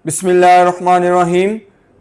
बिस्मिल्लाहिर्रहमानिर्रहीम।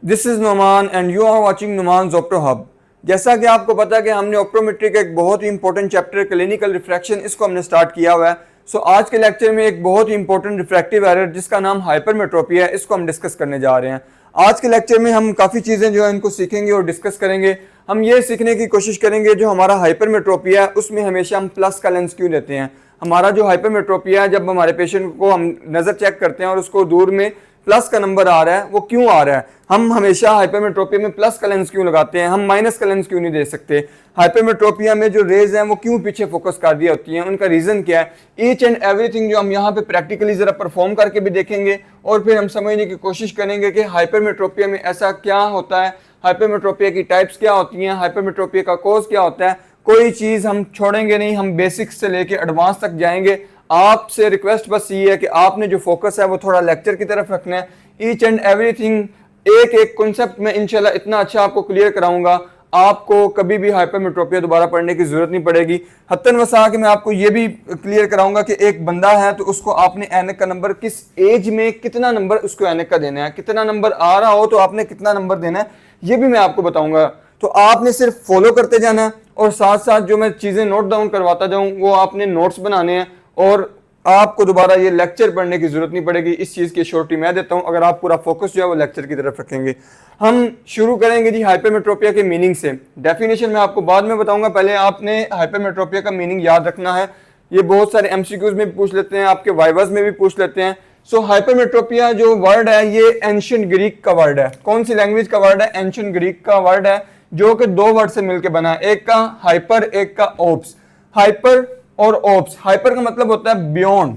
This is Numan and you are watching Numan's opto hub. जैसा कि आपको पता है कि हमने ऑप्टोमेट्री का एक बहुत ही इंपॉर्टेंट चैप्टर क्लिनिकल रिफ्रैक्शन इसको हमने स्टार्ट किया हुआ है। सो आज के लेक्चर में एक बहुत ही इंपॉर्टेंट रिफ्रैक्टिव एरर जिसका नाम हाइपरमेट्रोपी है, इसको हम डिस्कस करने जा रहे हैं। आज के लेक्चर में हम काफ़ी चीज़ें जो है इनको सीखेंगे और डिस्कस करेंगे। हम ये सीखने की कोशिश करेंगे जो हमारा हाइपरमेट्रोपी है उसमें हमेशा हम प्लस का लेंस क्यों लेते हैं। हमारा जो हाइपरमेट्रोपिया है, जब हमारे पेशेंट को हम नज़र चेक करते हैं और उसको दूर में प्लस का नंबर आ रहा है, वो क्यों आ रहा है। हम हमेशा हाइपरमेट्रोपिया में प्लस का लेंस क्यों लगाते हैं, हम माइनस का लेंस क्यों नहीं दे सकते। हाइपरमेट्रोपिया में जो रेज हैं वो क्यों पीछे फोकस कर दी होती हैं, उनका रीज़न क्या है। ईच एंड एवरीथिंग जो हम यहाँ पे प्रैक्टिकली ज़रा परफॉर्म करके भी देखेंगे और फिर हम समझने की कोशिश करेंगे कि हाइपरमेट्रोपिया में ऐसा क्या होता है, हाइपरमेट्रोपिया की टाइप्स क्या होती हैं, हाइपरमेट्रोपिया का कोज क्या होता है। कोई चीज़ हम छोड़ेंगे नहीं, हम बेसिक्स से लेके एडवांस तक जाएंगे। आपसे रिक्वेस्ट बस ये है कि आपने जो फोकस है वो थोड़ा लेक्चर की तरफ रखना है। ईच एंड एवरीथिंग एक एक कॉन्सेप्ट में इंशाल्लाह इतना अच्छा आपको क्लियर कराऊंगा, आपको कभी भी हाइपरमेट्रोपिया दोबारा पढ़ने की जरूरत नहीं पड़ेगी। हत्तन वसा कि मैं आपको ये भी क्लियर कराऊंगा कि एक बंदा है तो उसको आपने ऐनक का नंबर किस एज में कितना नंबर उसको ऐनक का देना है, कितना नंबर आ रहा हो तो आपने कितना नंबर देना है, ये भी मैं आपको बताऊंगा। तो आपने सिर्फ फॉलो करते जाना है और साथ साथ जो मैं चीज़ें नोट डाउन करवाता जाऊं वो आपने नोट्स बनाने हैं और आपको दोबारा ये लेक्चर पढ़ने की जरूरत नहीं पड़ेगी। इस चीज़ की श्योरिटी मैं देता हूं अगर आप पूरा फोकस जो है वो लेक्चर की तरफ रखेंगे। हम शुरू करेंगे जी हाइपरमेट्रोपिया के मीनिंग से। डेफिनेशन मैं आपको बाद में बताऊंगा, पहले आपने हाइपरमेट्रोपिया का मीनिंग याद रखना है। ये बहुत सारे एमसीक्यूज में भी पूछ लेते हैं, आपके वाइवास में भी पूछ लेते हैं। सो हाइपरमेट्रोपिया जो वर्ड है ये एंशिएंट ग्रीक का वर्ड है। कौन सी लैंग्वेज का वर्ड है? एंशिएंट ग्रीक का वर्ड है जो कि दो वर्ड से मिलकर बना है, एक का हाइपर एक का ओप्स। हाइपर और ओप्स, हाइपर का मतलब होता है बियॉन्ड,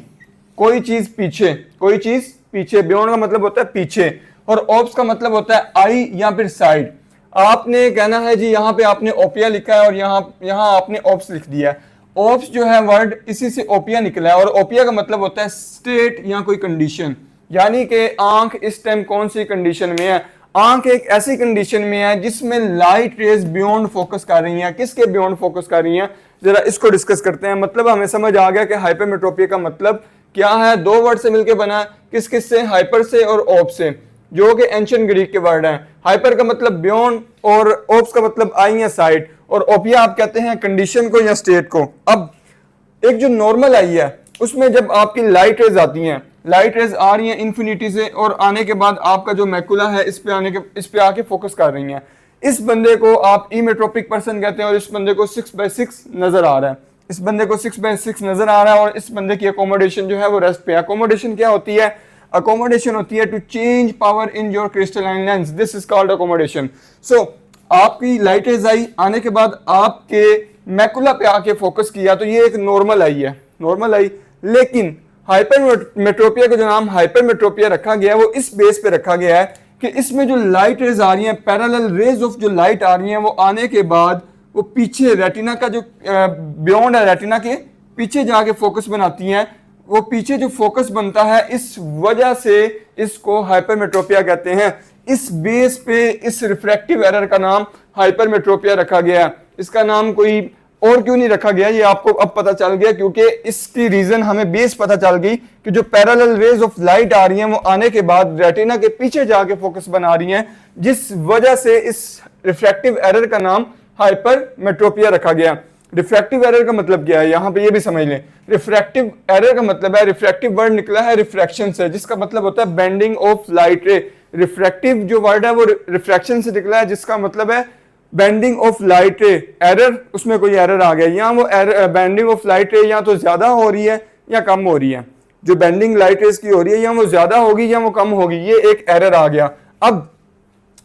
कोई चीज पीछे, कोई चीज पीछे। बियॉन्ड का मतलब होता है पीछे और ओप्स का मतलब होता है आई या फिर साइड। आपने कहना है जी यहाँ पे आपने ओपिया लिखा है और यहाँ आपने ओप्स लिख दिया है। ओप्स जो है वर्ड इसी से ओपिया निकला है और ओपिया का मतलब होता है स्टेट या कोई कंडीशन, यानी कि आंख इस टाइम कौन सी कंडीशन में है। आंख एक ऐसी कंडीशन में है जिसमें लाइट रेज बियॉन्ड फोकस कर रही हैं। किसके बियॉन्ड फोकस कर रही हैं, जरा इसको डिस्कस करते हैं। मतलब हमें समझ आ गया कि हाइपरमेट्रोपिया का मतलब क्या है। दो वर्ड से मिलकर बना है, किस किस से? हाइपर से और ओप से, जो कि एंशिएंट ग्रीक के वर्ड हैं। हाइपर का मतलब बियॉन्ड और ओप्स का मतलब आई या साइड, और ओपिया आप कहते हैं कंडीशन को या स्टेट को। अब एक जो नॉर्मल आई है उसमें जब आपकी लाइट रेज आती हैं, लाइट रेज आ रही हैं इन्फिनिटी से और आने के बाद आपका जो मैकुला है इस पे आके फोकस कर रही हैं। इस बंदे को आप इमेट्रोपिक पर्सन कहते हैं और इस बंदे को 6/6 नजर आ रहा है। इस बंदे को 6/6 नजर आ रहा है और इस बंदे की अकोमोडेशन जो है वो रेस्ट पे है। अकोमोडेशन क्या होती है? अकोमोडेशन होती है to change power in your crystalline lens, this is called accommodation. So आपकी लाइट रेज आई, आने के बाद आपके मैकुला पे आके फोकस किया, तो ये एक नॉर्मल आई है, नॉर्मल आई। लेकिन हाइपरमेट्रोपिया का जो नाम हाइपरमेट्रोपिया रखा गया है वो इस बेस पे रखा गया है कि इसमें जो लाइट रेज आ रही हैं, पैरेलल रेज ऑफ जो लाइट आ रही हैं, वो आने के बाद वो पीछे रेटिना का जो बियॉन्ड है, रेटिना के पीछे जाके फोकस बनाती हैं। वो पीछे जो फोकस बनता है, इस वजह से इसको हाइपरमेट्रोपिया कहते हैं। इस बेस पे इस रिफ्रैक्टिव एरर का नाम हाइपरमेट्रोपिया रखा गया है। इसका नाम कोई और क्यों नहीं रखा गया ये आपको अब पता चल गया, क्योंकि इसकी रीजन हमें बेस पता चल गई कि जो पैरेलल रेज ऑफ लाइट आ रही हैं वो आने के बाद रेटिना के पीछे जाके फोकस बना रही हैं, जिस वजह से इस रिफ्रैक्टिव एरर का नाम हाइपरमेट्रोपिया रखा गया। रिफ्रैक्टिव एरर का मतलब क्या है, यहाँ पे ये भी समझ लें। रिफ्रैक्टिव एरर का मतलब है, रिफ्रैक्टिव वर्ड निकला है रिफ्रैक्शन से, जिसका मतलब होता है बेंडिंग ऑफ लाइट रे। रिफ्रैक्टिव जो वर्ड है वो रिफ्रैक्शन से निकला है, जिसका मतलब है बेंडिंग ऑफ लाइट रे। एरर, उसमें कोई एरर आ गया, यहाँ वो बेंडिंग ऑफ लाइट रे या तो ज्यादा हो रही है या कम हो रही है। जो बेंडिंग लाइट रेज की हो रही है या वो ज्यादा होगी या वो कम होगी, ये एक एरर आ गया। अब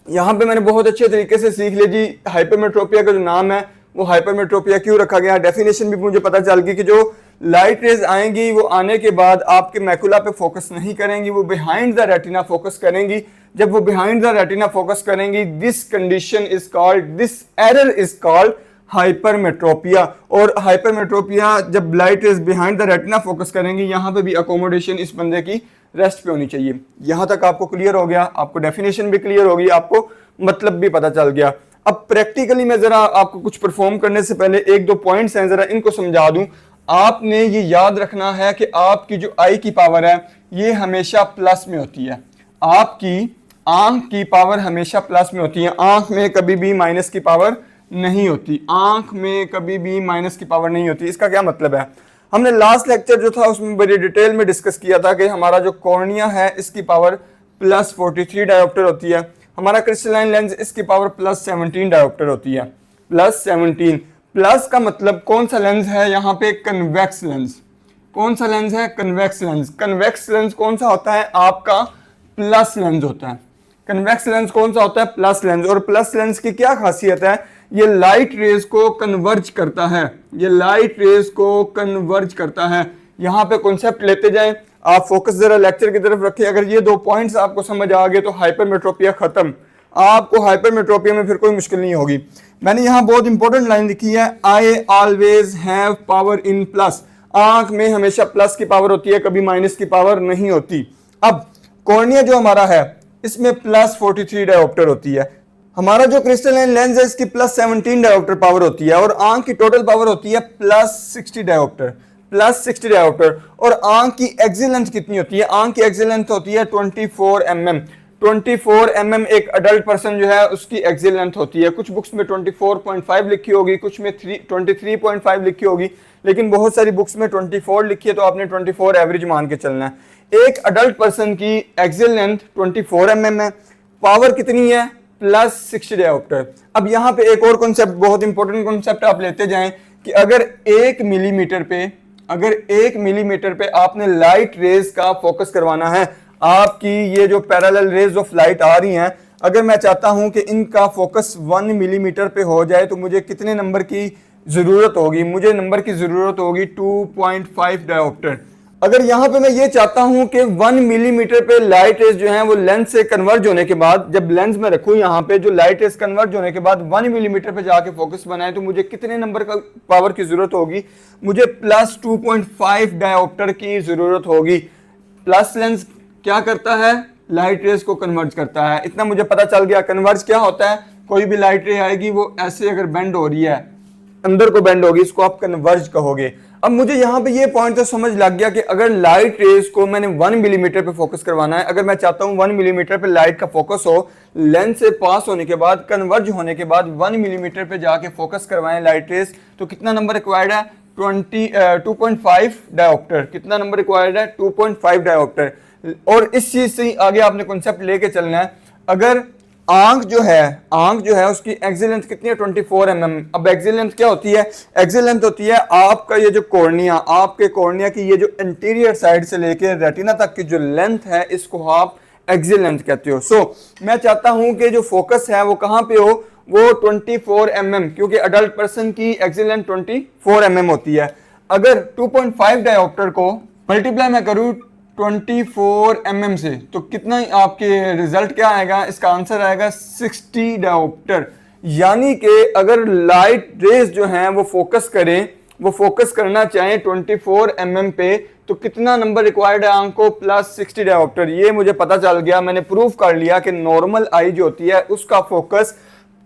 यहाँ पे मैंने बहुत अच्छे तरीके से सीख लिया जी हाइपरमेट्रोपिया का जो नाम है वो हाइपरमेट्रोपिया क्यों रखा गया। डेफिनेशन भी मुझे पता चल गई कि जो लाइट रेज आएंगी वो आने के बाद आपके मैकुला पे फोकस नहीं करेंगी, वो बिहाइंड द रेटिना फोकस करेंगी। जब वो बिहाइंड द रेटिना फोकस करेंगी, this condition is called, this error is called hypermetropia. और हाइपरमेट्रोपिया जब light rays behind the retina focus करेंगी, यहाँ पे भी अकोमोडेशन इस बंदे की रेस्ट पे होनी चाहिए। यहाँ तक आपको क्लियर हो गया, आपको डेफिनेशन भी क्लियर होगी, आपको मतलब भी पता चल गया। अब प्रैक्टिकली मैं जरा आपको कुछ परफॉर्म करने से पहले एक दो पॉइंट्स हैं, जरा इनको समझा दूं। आपने ये याद रखना है कि आपकी जो आई की पावर है ये हमेशा प्लस में होती है। आपकी आंख की पावर हमेशा प्लस में होती है, आंख में कभी भी माइनस की पावर नहीं होती, आंख में कभी भी माइनस की पावर नहीं होती। इसका क्या मतलब है? हमने लास्ट लेक्चर जो था उसमें बड़ी डिटेल में डिस्कस किया था कि हमारा जो कॉर्निया है इसकी पावर प्लस 43 डायोप्टर होती है, हमारा क्रिस्टलाइन लेंस इसकी पावर प्लस 17 डायोप्टर होती है, प्लस 17। प्लस का मतलब कौन सा लेंस है यहाँ पे? Convex lens. कौन सा लेंस है? Convex lens. कन्वेक्स लेंस कौन सा होता है? आपका प्लस लेंस होता है। कन्वेक्स लेंस कौन सा होता है? Plus lens. और प्लस लेंस की क्या खासियत है? ये लाइट रेज को कन्वर्ज करता है, ये लाइट रेज को कन्वर्ज करता है। यहाँ पे कॉन्सेप्ट लेते जाएं, आप फोकस जरा लेक्चर की तरफ रखिए। अगर ये दो पॉइंट्स आपको समझ आ गए तो हाइपरमेट्रोपिया खत्म, आपको हाइपरमेट्रोपिया में फिर कोई मुश्किल नहीं होगी। मैंने यहाँ बहुत इंपॉर्टेंट लाइन लिखी है, I always have power in plus. आंख में हमेशा प्लस की पावर होती है, कभी माइनस की पावर नहीं होती। अब कॉर्निया जो हमारा है इसमें प्लस 43 डायोप्टर होती है, हमारा जो क्रिस्टलाइन लेंस है इसकी प्लस 17 डायोप्टर पावर होती है, और आंख की टोटल पावर होती है प्लस 60 डायोप्टर, प्लस 60 डायोप्टर। और आंख की एक्सियल लेंथ कितनी होती है? आंख की एक्सियल लेंथ होती है 24 mm। 24 mm एक अडल्ट पर्सन जो है उसकी एक्सियल लेंथ होती है। कुछ बुक्स में 24.5 लिखी होगी, कुछ में 23.5 लिखी होगी, लेकिन बहुत सारी बुक्स में 24 लिखी है, तो आपने 24 एवरेज मान के चलना है। एक अडल्ट पर्सन की एक्सियल लेंथ 24 mm है, पावर कितनी है? Plus 60 dioptre. अब यहाँ पे एक और कॉन्सेप्ट, बहुत इंपॉर्टेंट कॉन्सेप्ट आप लेते जाएं कि अगर 1 मिलीमीटर पे आपने लाइट रेज का फोकस करवाना है, आपकी ये जो पैरेलल रेज ऑफ लाइट आ रही हैं, अगर मैं चाहता हूं कि इनका फोकस 1 मिलीमीटर पे हो जाए तो मुझे कितने नंबर की जरूरत होगी? मुझे नंबर की जरूरत होगी 2.5 डायोप्टर। अगर यहाँ पे मैं ये चाहता हूं कि 1 मिलीमीटर पे लाइट रेज जो है वो लेंस से कन्वर्ज होने के बाद, जब लेंस में रखूं यहाँ पे, जो लाइट रेज कन्वर्ज होने के बाद 1 मिलीमीटर पे जाके फोकस बनाए, तो मुझे कितने नंबर का पावर की जरूरत होगी? मुझे प्लस 2.5 डायोप्टर की जरूरत होगी। प्लस लेंस क्या करता है? लाइट रेज को कन्वर्ज करता है। इतना मुझे पता चल गया। कन्वर्ज क्या होता है? कोई भी लाइट रे आएगी वो ऐसे अगर बेंड हो रही है, अंदर को बेंड होगी, इसको आप कन्वर्ज कहोगे। अब मुझे यहाँ पे ये पॉइंट तो समझ लग गया कि अगर लाइट रेज को मैंने 1 मिलीमीटर पे फोकस करवाना है, अगर मैं चाहता हूँ 1 मिलीमीटर पे लाइट का फोकस हो, लेंस से पास होने के बाद, कन्वर्ज होने के बाद 1 मिलीमीटर पे जाके फोकस करवाएं लाइट रेज, तो कितना नंबर रिक्वायर्ड है? 2.5 डायोप्टर। कितना नंबर रिक्वायर्ड है? 2.5 डायोप्टर। और इस चीज से आगे आपने कॉन्सेप्ट लेके चलना है। अगर आंख जो है उसकी एक्सियल लेंथ कितनी है? 24 mm। अब एक्सियल लेंथ क्या होती है? एक्सियल लेंथ होती है आपका ये जो कॉर्निया, आपके कॉर्निया की ये जो इंटीरियर साइड से लेके रेटिना तक की जो लेंथ है, इसको आप एक्सियल लेंथ कहते हो। सो मैं चाहता हूं कि जो फोकस है वो कहां पे हो? वो 24 mm, क्योंकि अडल्ट पर्सन की एक्सियल लेंथ 24 mm होती है। अगर 2.5 डायोप्टर को मल्टीप्लाई मैं करूं 24 mm से, तो कितना आपके रिजल्ट क्या आएगा? इसका आंसर आएगा 60 डायोप्टर। यानी कि अगर लाइट रेज जो हैं वो फोकस करें, वो फोकस करना चाहें 24 mm पे, तो कितना नंबर रिक्वायर्ड है आंख को? Plus 60 dioptre. ये मुझे पता चल गया, मैंने प्रूफ कर लिया कि नॉर्मल आई जो होती है उसका फोकस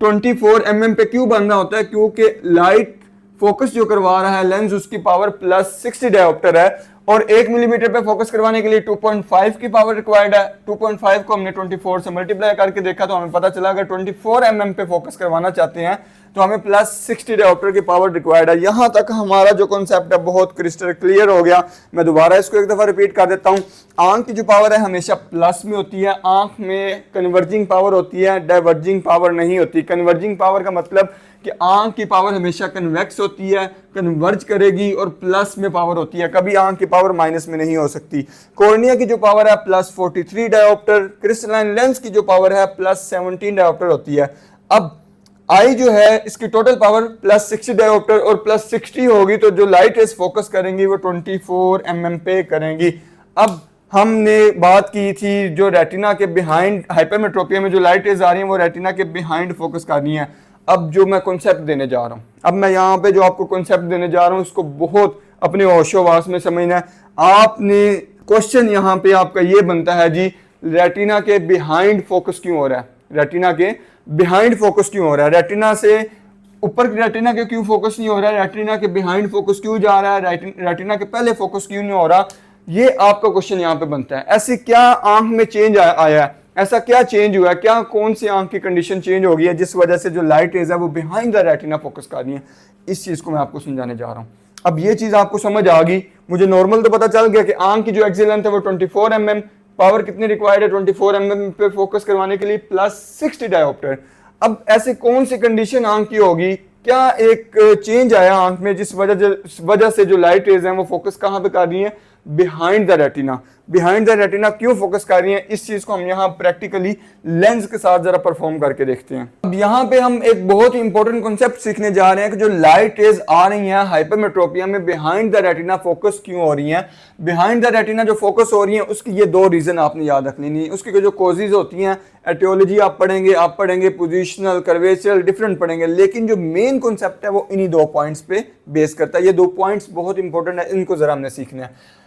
24 mm पे क्यों बनना होता है? क्योंकि लाइट फोकस जो करवा रहा है लेंस, उसकी पावर प्लस 60 डायोप्टर है, और 1 मिलीमीटर पे फोकस करवाने के लिए 2.5 की पावर रिक्वायर्ड है। 2.5 को हमने 24 से मल्टीप्लाई करके देखा तो हमें पता चला अगर 24 mm पे फोकस करवाना चाहते हैं तो हमें प्लस 60 डायोप्टर की पावर रिक्वायर्ड है। यहां तक हमारा जो कॉन्सेप्ट है बहुत क्रिस्टल क्लियर हो गया। मैं दोबारा इसको एक दफा रिपीट कर देता हूं। आंख की जो पावर है हमेशा प्लस में होती है, आंख में कन्वर्जिंग पावर होती है, डाइवर्जिंग पावर नहीं होती। कन्वर्जिंग पावर का मतलब कि आंख की पावर हमेशा कन्वेक्स होती है, कन्वर्ज करेगी, और प्लस में पावर होती है, कभी आंख की पावर माइनस में नहीं हो सकती। कॉर्निया की जो पावर है प्लस 43 डायोप्टर, क्रिस्टलाइन लेंस की जो पावर है प्लस 17 डायोप्टर होती है। अब आई जो है इसकी टोटल पावर प्लस 60 डायोप्टर और प्लस 60 होगी, तो जो लाइट रेज फोकस करेंगी वो 24 mm पे करेंगी। अब हमने बात की थी जो रेटिना के बिहाइंड, हाइपरमेट्रोपिया में जो लाइट रेज आ रही है वो रेटिना के बिहाइंड फोकस करनी है। अब जो मैं कॉन्सेप्ट देने जा रहा हूं, अब मैं यहाँ पे जो आपको कॉन्सेप्ट देने जा रहा हूं उसको बहुत अपने होशोवास में समझना है आपने। क्वेश्चन यहाँ पे आपका ये बनता है जी, रेटिना के बिहाइंड फोकस क्यों हो रहा है? रेटिना के बिहाइंड फोकस क्यों हो रहा है? रेटिना से ऊपर की रेटिना के क्यों फोकस नहीं हो रहा है? रेटिना के बिहाइंड फोकस क्यों जा रहा है? रेटिना के पहले फोकस क्यों नहीं हो रहा? ये आपका क्वेश्चन यहाँ पे बनता है। ऐसी क्या आंख में चेंज आया है, ऐसा क्या चेंज हुआ है, क्या कौन सी आंख की कंडीशन चेंज हो गई है जिस वजह से जो लाइट रेज है वो बिहाइंड द रेटिना फोकस कर रही है। इस चीज को मैं आपको समझाने जा रहा हूँ। अब ये चीज आपको समझ आ गई, मुझे नॉर्मल तो पता चल गया कि आंख की जो एक्सियल लेंथ है वो 24 mm, पावर कितनी रिक्वायर्ड है 24 mm पे फोकस करवाने के लिए, +60 डायोप्टर। अब ऐसे कौन सी कंडीशन आंख की होगी, क्या एक चेंज आया आंख में जिस वजह से जो लाइट रेज हैं वो फोकस कहां पे कर रही है, behind the retina. Behind the retina क्यों फोकस कर रही है, इस चीज को हम यहाँ प्रैक्टिकली लेंस के साथ जरा परफॉर्म करके देखते हैं। अब यहाँ पे हम एक बहुत ही इंपॉर्टेंट कॉन्सेप्ट सीखने जा रहे हैं कि जो लाइट रेज आ रही हैं हाइपरमेट्रोपिया में, बिहाइंड द रेटिना फोकस क्यों हो रही हैं। बिहाइंड द रेटिना जो फोकस हो रही है उसकी ये दो रीजन आपने याद रख लेनी है। उसकी जो कॉजेज होती हैं, एटियोलॉजी आप पढ़ेंगे पोजिशनल, कर्वेचरल, डिफरेंट पढ़ेंगे, लेकिन जो मेन कॉन्सेप्ट है वो इन्हीं दो पॉइंट्स पे बेस करता है। ये दो पॉइंट्स बहुत इंपॉर्टेंट है, इनको जरा हमने सीखना है।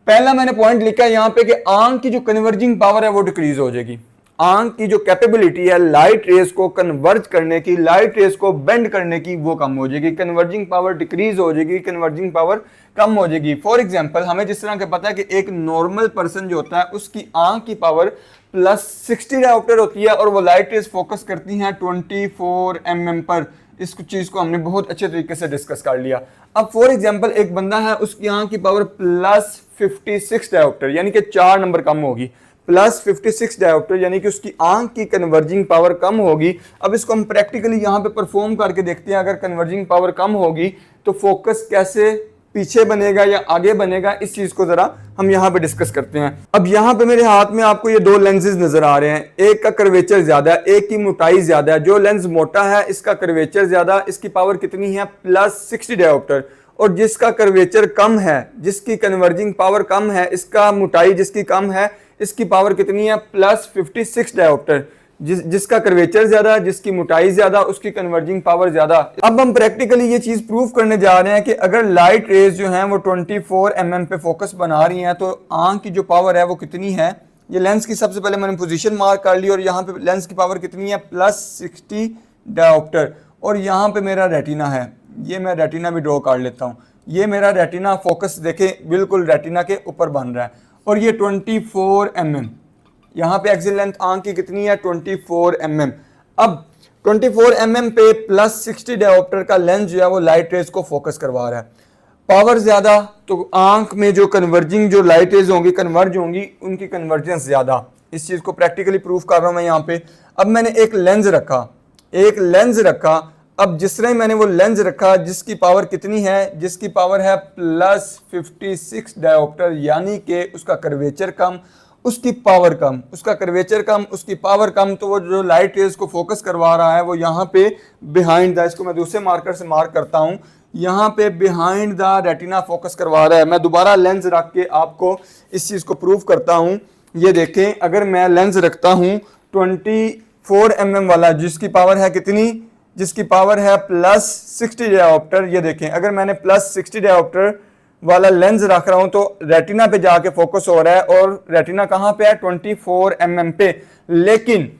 पहला मैंने पॉइंट लिखा है यहाँ पे कि आंख की जो कन्वर्जिंग पावर है वो डिक्रीज हो जाएगी। आंख की जो कैपेबिलिटी है लाइट रेज को कन्वर्ज करने की, लाइट रेज को बेंड करने की, वो कम हो जाएगी। कन्वर्जिंग पावर डिक्रीज हो जाएगी, कन्वर्जिंग पावर कम हो जाएगी। फॉर एग्जांपल हमें जिस तरह के पता है कि एक नॉर्मल पर्सन जो होता है उसकी आंख की पावर +60 डायोप्टर होती है और वो लाइट रेज फोकस करती हैं 24 mm पर। इस चीज को हमने बहुत अच्छे तरीके से डिस्कस कर लिया। अब फॉर एग्जांपल एक बंदा है, उसकी आंख की पावर +56 डायोप्टर यानी कि 4 नंबर कम होगी, +56 डायोप्टर यानी कि उसकी आंख की कन्वर्जिंग पावर कम होगी। अब इसको हम प्रैक्टिकली यहाँ पे परफॉर्म करके देखते हैं। अगर कन्वर्जिंग पावर कम होगी तो फोकस कैसे पीछे बनेगा या आगे बनेगा, इस चीज को जरा हम यहाँ पे डिस्कस करते हैं। अब यहाँ पे मेरे हाथ में आपको ये दो लेंसेज नजर आ रहे हैं, एक का कर्वेचर ज्यादा है, एक की मोटाई ज्यादा है। जो लेंस मोटा है इसका कर्वेचर ज्यादा, इसकी पावर कितनी है +60 डायोप्टर, और जिसका कर्वेचर कम है, जिसकी कन्वर्जिंग पावर कम है, इसका मोटाई जिसकी कम है, इसकी पावर कितनी है +56 डायोप्टर। जिसका कर्वेचर ज्यादा, जिसकी मोटाई ज्यादा, उसकी कन्वर्जिंग पावर ज्यादा। अब हम प्रैक्टिकली ये चीज प्रूव करने जा रहे हैं कि अगर लाइट रेज जो हैं वो 24 mm पे फोकस बना रही हैं तो आंख की जो पावर है वो कितनी है। ये लेंस की सबसे पहले मैंने पोजीशन मार्क कर ली और यहाँ पे लेंस की पावर कितनी है +60 डायोप्टर, और यहाँ पे मेरा रेटिना है, ये मैं रेटिना भी ड्रॉ कर लेता हूँ। ये मेरा रेटिना फोकस देखे बिल्कुल रेटिना के ऊपर बन रहा है, और ये 24 mm, यहाँ पे एक्सियल लेंथ आंख की कितनी है 24 mm। अब 24 mm पे +60 डायोप्टर का लेंस जो है वो लाइट रेज को फोकस करवा रहा है। पावर ज्यादा तो आंख में जो कन्वर्जिंग जो लाइट रेज होंगी, कन्वर्ज होंगी, उनकी कन्वर्जेंस ज्यादा। इस चीज को प्रैक्टिकली प्रूफ कर रहा हूं मैं यहाँ पे। अब मैंने एक लेंस रखा, अब जिस तरह मैंने वो लेंस रखा जिसकी पावर कितनी है, जिसकी पावर है +56 डायोप्टर, यानी कि उसका कर्वेचर कम, उसकी पावर कम, उसका कर्वेचर कम, उसकी पावर कम, तो वो जो लाइट रेज को फोकस करवा रहा है वो यहाँ पे बिहाइंड द, इसको मैं दूसरे मार्कर से मार्क करता हूँ, यहाँ पे बिहाइंड द रेटिना फोकस करवा रहा है। मैं दोबारा लेंस रख के आपको इस चीज को प्रूव करता हूँ। ये देखें, अगर मैं लेंस रखता हूँ 24 mm वाला, जिसकी पावर है कितनी, जिसकी पावर है +60 डायोप्टर। ये देखें, अगर मैंने +60 डायोप्टर वाला लेंस रख रहा हूं तो रेटिना पे जाके फोकस हो रहा है, और रेटिना कहां पे है 24 mm पे। लेकिन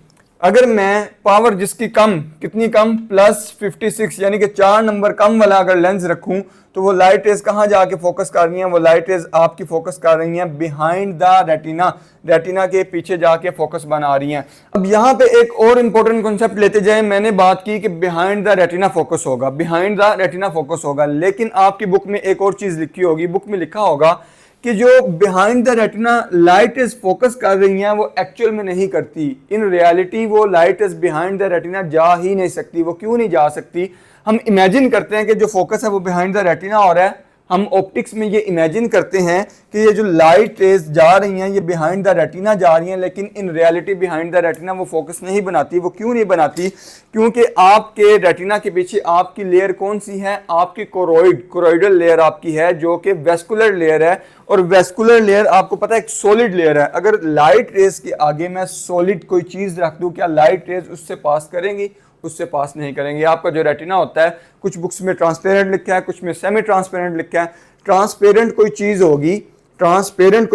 अगर मैं पावर जिसकी कम, कितनी कम, +56 यानी कि 4 नंबर कम वाला अगर लेंस रखूं तो वो लाइट रेज कहां जाके फोकस कर रही हैं, वो लाइट रेज आपकी फोकस कर रही हैं बिहाइंड द रेटिना, रेटिना के पीछे जाके फोकस बना रही हैं। अब यहाँ पे एक और इंपॉर्टेंट कॉन्सेप्ट लेते जाए। मैंने बात की कि बिहाइंड द रेटिना फोकस होगा, बिहाइंड द रेटिना फोकस होगा, लेकिन आपकी बुक में एक और चीज लिखी होगी, बुक में लिखा होगा कि जो behind the retina light rays focus कर रही हैं वो एक्चुअल में नहीं करती। इन रियलिटी वो light rays behind the retina जा ही नहीं सकती। वो क्यों नहीं जा सकती? हम इमेजिन करते हैं कि जो फोकस है वो बिहाइंड द रेटिना हो रहा है, हम ऑप्टिक्स में ये इमेजिन करते हैं कि ये जो लाइट रेज जा रही हैं ये बिहाइंड द रेटिना जा रही हैं, लेकिन in reality behind the retina वो फोकस नहीं बनाती। वो क्यों नहीं बनाती? क्योंकि आपके रेटिना के पीछे आपकी लेयर कौन सी है, आपकी कोरोइडल लेयर आपकी है, जो कि वेस्कुलर लेयर है, और वेस्कुलर लेयर आपको पता है एक सॉलिड लेयर है। अगर लाइट रेज के आगे मैं सॉलिड कोई चीज रख दूं, क्या लाइट रेज उससे पास करेंगी? उससे पास नहीं करेंगे। आपका जो रेटिना होता है, कुछ बुक्स में ट्रांसपेरेंट लिखा है, कुछ में सेमी ट्रांसपेरेंट लिखा है। ट्रांसपेरेंट कोई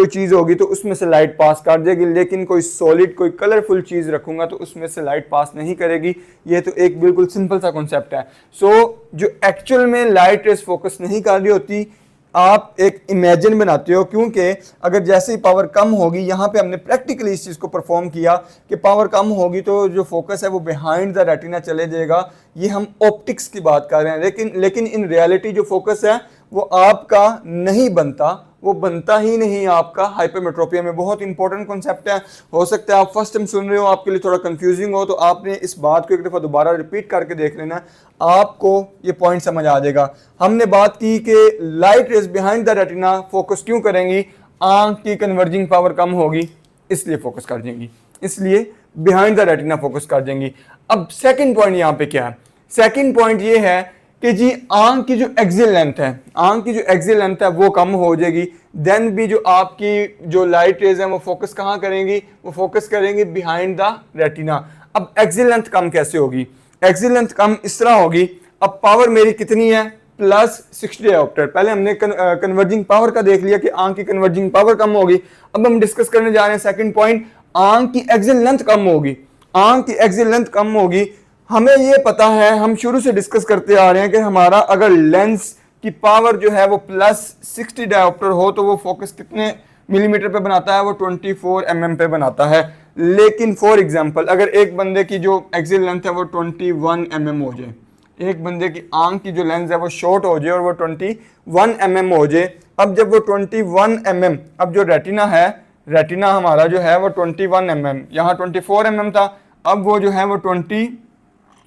चीज होगी तो उसमें से लाइट पास कर देगी, लेकिन कोई सॉलिड, कोई कलरफुल चीज रखूंगा तो उसमें से लाइट पास नहीं करेगी। ये तो एक बिल्कुल सिंपल सा कॉन्सेप्ट है। सो जो एक्चुअल में लाइट रेज फोकस नहीं कर रही होती, आप एक इमेजिन बनाते हो, क्योंकि अगर जैसे ही पावर कम होगी, यहाँ पे हमने प्रैक्टिकली इस चीज़ को परफॉर्म किया कि पावर कम होगी तो जो फोकस है वो बिहाइंड द रेटिना चले जाएगा। ये हम ऑप्टिक्स की बात कर रहे हैं, लेकिन इन रियलिटी जो फोकस है वो आपका नहीं बनता, वो बनता ही नहीं आपका हाइपरमेट्रोपिया में। बहुत इंपॉर्टेंट कॉन्सेप्ट है। हो सकता है आप फर्स्ट टाइम सुन रहे हो, आपके लिए थोड़ा कंफ्यूजिंग हो, तो आपने इस बात को एक दफ़ा दोबारा रिपीट करके देख लेना, आपको ये पॉइंट समझ आ जाएगा। हमने बात की कि light rays behind the retina focus क्यों करेंगी, आंख की कन्वर्जिंग पावर कम होगी इसलिए फोकस कर देंगी, इसलिए बिहाइंड द रेटिना फोकस कर देंगी। अब सेकंड पॉइंट यहाँ पे क्या है, सेकंड पॉइंट ये है कि जी आंख की जो एक्सियल लेंथ है, आंख की जो एक्सियल लेंथ है वो कम हो जाएगी, देन भी जो आपकी जो लाइट रेज है वो फोकस कहाँ करेंगी, वो फोकस करेंगी बिहाइंड द रेटिना। अब एक्सियल लेंथ कम कैसे होगी, एक्सियल लेंथ कम इस तरह होगी। अब पावर मेरी कितनी है, प्लस 60 डायोप्टर। पहले हमने कन्वर्जिंग पावर का देख लिया कि आंख की कन्वर्जिंग पावर कम होगी। अब हम डिस्कस करने जा रहे हैं सेकंड पॉइंट, आंख की एक्सियल लेंथ कम होगी, आंख की एक्सियल लेंथ कम होगी। हमें ये पता है, हम शुरू से डिस्कस करते आ रहे हैं कि हमारा अगर लेंस की पावर जो है वो प्लस 60 डायोप्टर हो तो वो फोकस कितने मिलीमीटर पे बनाता है, वो 24 mm पे बनाता है। लेकिन फॉर एग्जांपल अगर एक बंदे की जो एक्सियल लेंथ है वो 21 mm हो जाए, एक बंदे की आंख की जो लेंस है वो शॉर्ट हो जाए और वो 21 mm हो जाए। अब जब वो 21 mm, अब जो रेटिना है, रेटिना हमारा जो है वो 21 mm, यहाँ 24 mm था, अब वो जो है वो 21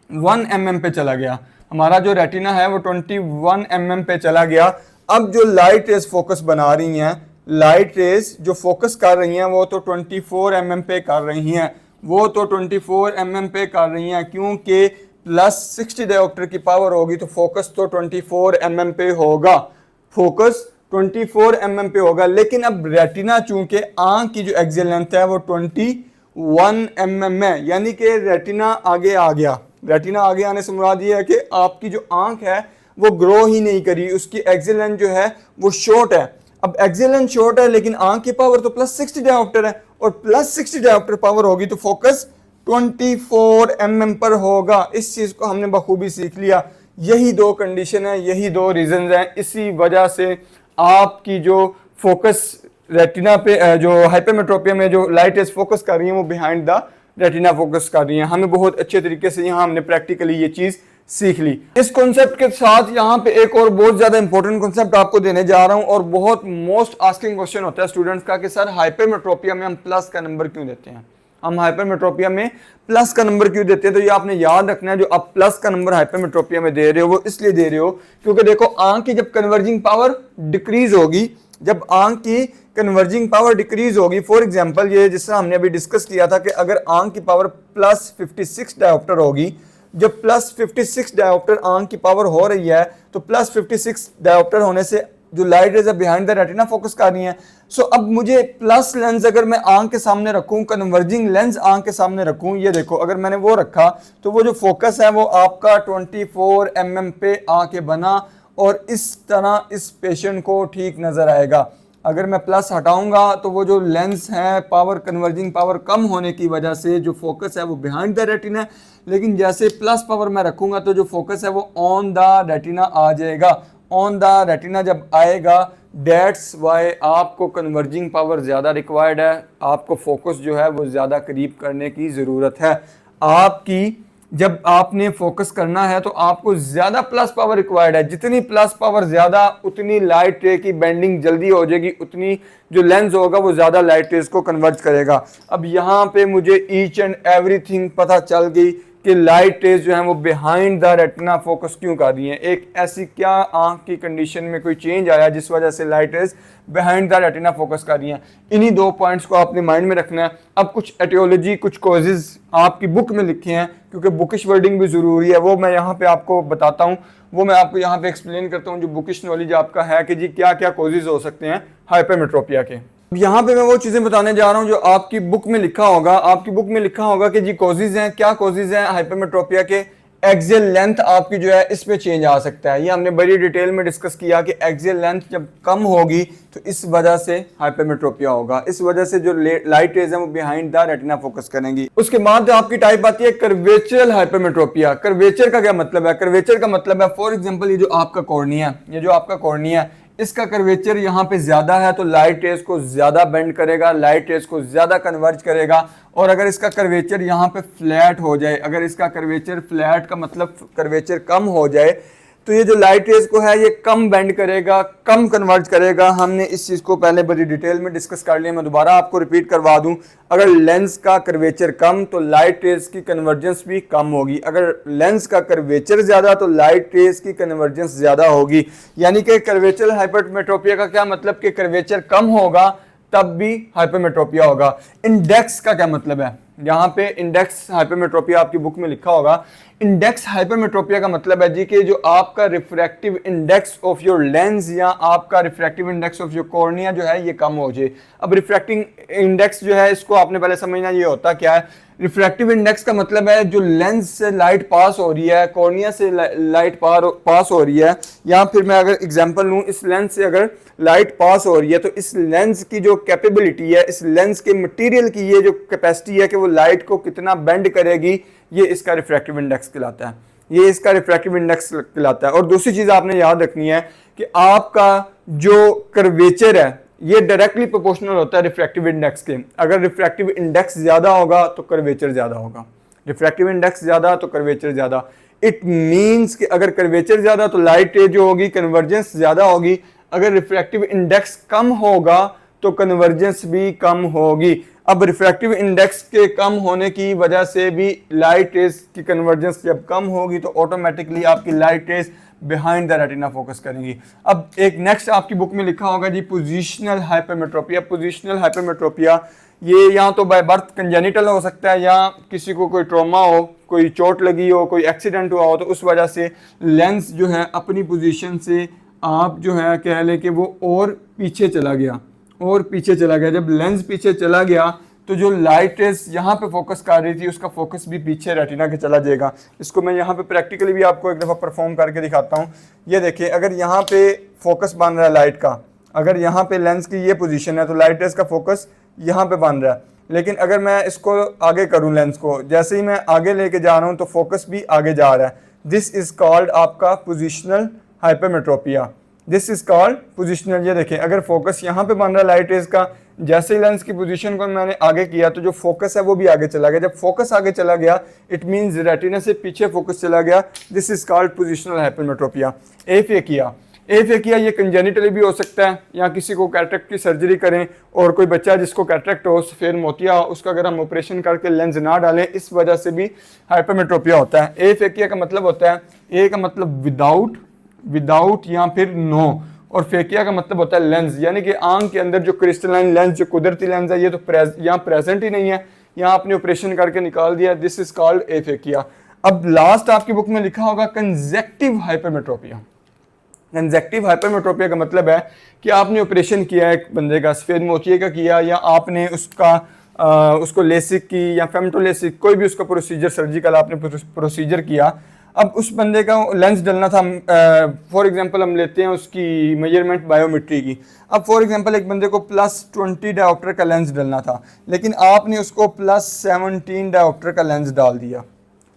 mm पे चला गया। हमारा जो रेटिना है वो 21 mm पे चला गया। अब जो लाइट रेज फोकस बना रही हैं, लाइट रेज जो फोकस कर रही हैं वो तो 24 mm पे कर रही हैं, वो तो 24 mm पे कर रही हैं, क्योंकि प्लस 60 डायोप्टर की पावर होगी तो फोकस तो 24 mm पे होगा, फोकस 24 mm पे होगा। लेकिन अब रेटिना चूंकि आंख की जो एक्सियल लेंथ है वो 21 mm है, यानी कि रेटिना आगे आ गया। रेटिना आगे आने से मुराद ये है कि आपकी जो आंख है वो ग्रो ही नहीं करी, उसकी एक्सियल लेंथ जो है वो शॉर्ट है। अब एक्सियल लेंथ शॉर्ट है लेकिन आंख की पावर तो प्लस 60 डायोप्टर है, और प्लस 60 डायोप्टर पावर होगी तो फोकस 24 mm पर होगा। इस चीज को हमने बखूबी सीख लिया। यही दो कंडीशन है, यही दो रीजन हैं, इसी वजह से आपकी जो फोकस रेटिना पे जो हाइपरमेट्रोपिया में जो लाइट रेज फोकस कर रही है वो बिहाइंड द रेटिना फोकस कर रही है। हमें बहुत अच्छे तरीके से यहाँ हमने प्रैक्टिकली ये चीज सीख ली। इस कॉन्सेप्ट के साथ यहाँ पे एक और बहुत ज्यादा इंपॉर्टेंट कॉन्सेप्ट आपको देने जा रहा हूँ, और बहुत मोस्ट आस्किंग क्वेश्चन होता है स्टूडेंट्स का कि सर हाइपरमेट्रोपिया में हम प्लस का नंबर क्यों देते हैं, हम हाइपरमेट्रोपिया में प्लस का नंबर क्यों देते हैं। तो ये आपने याद रखना है, जो आप प्लस का नंबर हाइपरमेट्रोपिया में दे रहे हो वो इसलिए दे रहे हो क्योंकि देखो आंख की जब कन्वर्जिंग पावर डिक्रीज होगी, जब आंख की कन्वर्जिंग पावर डिक्रीज होगी, फॉर एग्जांपल ये जिस तरह हमने अभी डिस्कस किया था कि अगर आंख की पावर प्लस 56 डायोप्टर होगी, जब प्लस 56 डायोप्टर आंख की पावर हो रही है तो प्लस 56 डायोप्टर होने से जो light rays behind the retina focus कर रही है। सो अब मुझे प्लस लेंस अगर मैं आंख के सामने रखूं, कन्वर्जिंग लेंस आंख के सामने रखूं, ये देखो अगर मैंने वो रखा तो वो जो फोकस है वो आपका 24 mm पे आके बना, और इस तरह इस पेशेंट को ठीक नजर आएगा। अगर मैं प्लस हटाऊंगा तो वो जो लेंस है पावर कन्वर्जिंग पावर कम होने की वजह से जो फोकस है वो बिहाइंड द रेटिना है, लेकिन जैसे प्लस पावर मैं रखूंगा तो जो फोकस है वो ऑन द रेटिना आ जाएगा। ऑन द रेटिना जब आएगा, डेट्स वाई आपको कन्वर्जिंग पावर ज़्यादा रिक्वायर्ड है, आपको फोकस जो है वो ज़्यादा करीब करने की ज़रूरत है। आपकी जब आपने फोकस करना है तो आपको ज़्यादा प्लस पावर रिक्वायर्ड है, जितनी प्लस पावर ज़्यादा उतनी लाइट रे की बेंडिंग जल्दी हो जाएगी, उतनी जो लेंस होगा वो ज़्यादा लाइट रेज को कन्वर्ज करेगा। अब यहाँ पे मुझे ईच एंड एवरीथिंग पता चल गई कि लाइट रेज जो है वो बिहाइंड द रेटिना फोकस क्यों कर रही है। एक ऐसी क्या आंख की कंडीशन में कोई चेंज आया जिस वजह से light rays behind the retina focus कर रही है। इन्हीं दो पॉइंट्स को आपने माइंड में रखना है। अब कुछ एटियोलॉजी, कुछ कॉजेज आपकी बुक में लिखे हैं, क्योंकि बुकिश वर्डिंग भी ज़रूरी है, वो मैं यहाँ पे आपको बताता हूँ, वो मैं आपको यहाँ पे एक्सप्लेन करता हूँ जो बुकिश नॉलेज आपका है कि जी क्या क्या कॉजेज हो सकते हैं हाइपरमेट्रोपिया के। यहाँ पे मैं वो चीजें बताने जा रहा हूँ जो आपकी बुक में लिखा होगा। आपकी बुक में लिखा होगा कि जी कॉजेज हैं, क्या कॉजेज हैं हाइपरमेट्रोपिया के। एक्सियल लेंथ आपकी जो है इस पे चेंज आ सकता है, ये हमने बड़ी डिटेल में डिस्कस किया कि एक्सियल लेंथ जब कम होगी तो इस वजह से हाइपरमेट्रोपिया होगा, इस वजह से जो लाइट रेज है वो बिहाइंड द रेटिना फोकस करेंगी। उसके बाद आपकी टाइप आती है कर्वेचरल हाइपरमेट्रोपिया। कर्वेचर का क्या मतलब है? कर्वेचर का मतलब है फॉर एग्जांपल ये जो आपका कॉर्निया, ये जो आपका कॉर्निया, इसका कर्वेचर यहाँ पे ज़्यादा है तो लाइट रेज को ज़्यादा बेंड करेगा, लाइट रेज को ज़्यादा कन्वर्ज करेगा। और अगर इसका कर्वेचर यहाँ पे फ्लैट हो जाए, अगर इसका कर्वेचर फ्लैट का मतलब कर्वेचर कम हो जाए, तो ये जो लाइट रेज को है ये कम बेंड करेगा, कम कन्वर्ज करेगा। हमने इस चीज़ को पहले बड़ी डिटेल में डिस्कस कर लिया, मैं दोबारा आपको रिपीट करवा दूं। अगर लेंस का कर्वेचर कम तो लाइट रेज की कन्वर्जेंस भी कम होगी, अगर लेंस का कर्वेचर ज़्यादा तो लाइट रेज की कन्वर्जेंस ज़्यादा होगी। यानी कि कर्वेचरल हाइपरमेट्रोपिया का क्या मतलब कि कर्वेचर कम होगा तब भी हाइपरमेट्रोपिया होगा। इंडेक्स का क्या मतलब है, यहाँ पे इंडेक्स हाइपरमेट्रोपिया आपकी बुक में लिखा होगा। इंडेक्स हाइपरमेट्रोपिया का मतलब है जी कि जो आपका refractive index of your lens या आपका refractive index of your cornea जो है ये कम हो जाए। अब रिफ्रैक्टिंग इंडेक्स जो है इसको आपने पहले समझना, ये होता क्या है। रिफ्रैक्टिव इंडेक्स का मतलब है जो लेंस से लाइट पास हो रही है, कॉर्निया से लाइट पास हो रही है, या फिर मैं अगर एग्जांपल लूं, इस लेंस से अगर लाइट पास हो रही है तो इस लेंस की जो कैपेबिलिटी है, इस लेंस के मटेरियल की ये जो कैपेसिटी है कि वो लाइट को कितना बेंड करेगी, ये इसका रिफ्रैक्टिव इंडेक्स कहलाता है। ये इसका रिफ्रैक्टिव इंडेक्स कहलाता है। और दूसरी चीज आपने याद रखनी है कि आपका जो कर्वेचर है ये डायरेक्टली प्रोपोर्शनल होता है रिफ्रैक्टिव इंडेक्स के। अगर रिफ्रैक्टिव इंडेक्स ज्यादा होगा तो कर्वेचर ज्यादा होगा, रिफ्रैक्टिव इंडेक्स ज्यादा तो कर्वेचर ज्यादा। इट मींस कि अगर कर्वेचर ज्यादा तो लाइट रेज जो होगी कन्वर्जेंस ज्यादा होगी, अगर रिफ्रैक्टिव इंडेक्स कम होगा तो कन्वर्जेंस भी कम होगी। अब रिफ्रैक्टिव इंडेक्स के कम होने की वजह से भी लाइट रेज की कन्वर्जेंस जब कम होगी तो ऑटोमेटिकली आपकी light raise behind the retina focus करेंगी। अब एक नेक्स्ट आपकी बुक में लिखा होगा जी पोजिशनल हाइपरमेट्रोपिया। पोजिशनल हाइपरमेट्रोपिया ये या तो बाय बर्थ कंजेनिटल हो सकता है, या किसी को कोई ट्रॉमा हो, कोई चोट लगी हो, कोई एक्सीडेंट हुआ हो, तो उस वजह से लेंस जो है अपनी पोजीशन से आप जो है कह लें कि वो और पीछे चला गया, और पीछे चला गया। जब लेंस पीछे चला गया तो जो लाइट रेज यहाँ पे फोकस कर रही थी उसका फोकस भी पीछे रेटिना के चला जाएगा। इसको मैं यहाँ पे प्रैक्टिकली भी आपको एक दफ़ा परफॉर्म करके दिखाता हूँ। ये देखिए, अगर यहाँ पे फोकस बन रहा है लाइट का, अगर यहाँ पे लेंस की ये पोजीशन है तो लाइट रेज का फोकस यहाँ पे बन रहा है। लेकिन अगर मैं इसको आगे करूँ, लेंस को जैसे ही मैं आगे लेके जा रहा हूँ तो फोकस भी आगे जा रहा है। दिस इज कॉल्ड आपका positional hypermetropia. This is called positional. ये देखें, अगर फोकस यहाँ पे बन रहा है लाइट रेज का, जैसे ही लेंस की पोजीशन को मैंने आगे किया तो जो फोकस है वो भी आगे चला गया। जब फोकस आगे चला गया इट मींस रेटिना से पीछे फोकस चला गया। This is called positional hypermetropia. Aphakia ये कंजेनिटली भी हो सकता है, या किसी को कैटरेक्ट की सर्जरी करें और कोई बच्चा जिसको कैटरेक्ट हो, सफेद मोतिया हो, उसका अगर हम ऑपरेशन करके लेंस ना डालें इस वजह से भी हाइपरमेट्रोपिया होता है। एफेकिया का मतलब होता है, ए का मतलब विदाउट या फिर नो, और फेकिया का मतलब होता है लेंस, यानी कि आंख के अंदर जो क्रिस्टलाइन लेंस, जो कुदरती लेंस है, ये तो यहाँ प्रेजेंट ही नहीं है, यहाँ आपने ऑपरेशन करके निकाल दिया। This is called aphakia. अब लास्ट आपकी बुक में लिखा होगा कंजेक्टिव हाइपरमेट्रोपिया। कंजेक्टिव हाइपरमेट्रोपिया का मतलब है कि आपने ऑपरेशन किया है एक बंदे का, सफेद मोतिये का किया, या आपने उसको लेसिक की या फेमटोलेसिक, कोई भी उसका प्रोसीजर सर्जिकल आपने प्रोसीजर किया। अब उस बंदे का लेंस डलना था, फॉर एग्जांपल हम लेते हैं उसकी मेजरमेंट बायोमेट्री की। अब फॉर एग्जांपल एक बंदे को +20 डायोप्टर का लेंस डलना था, लेकिन आपने उसको +17 डायोप्टर का लेंस डाल दिया।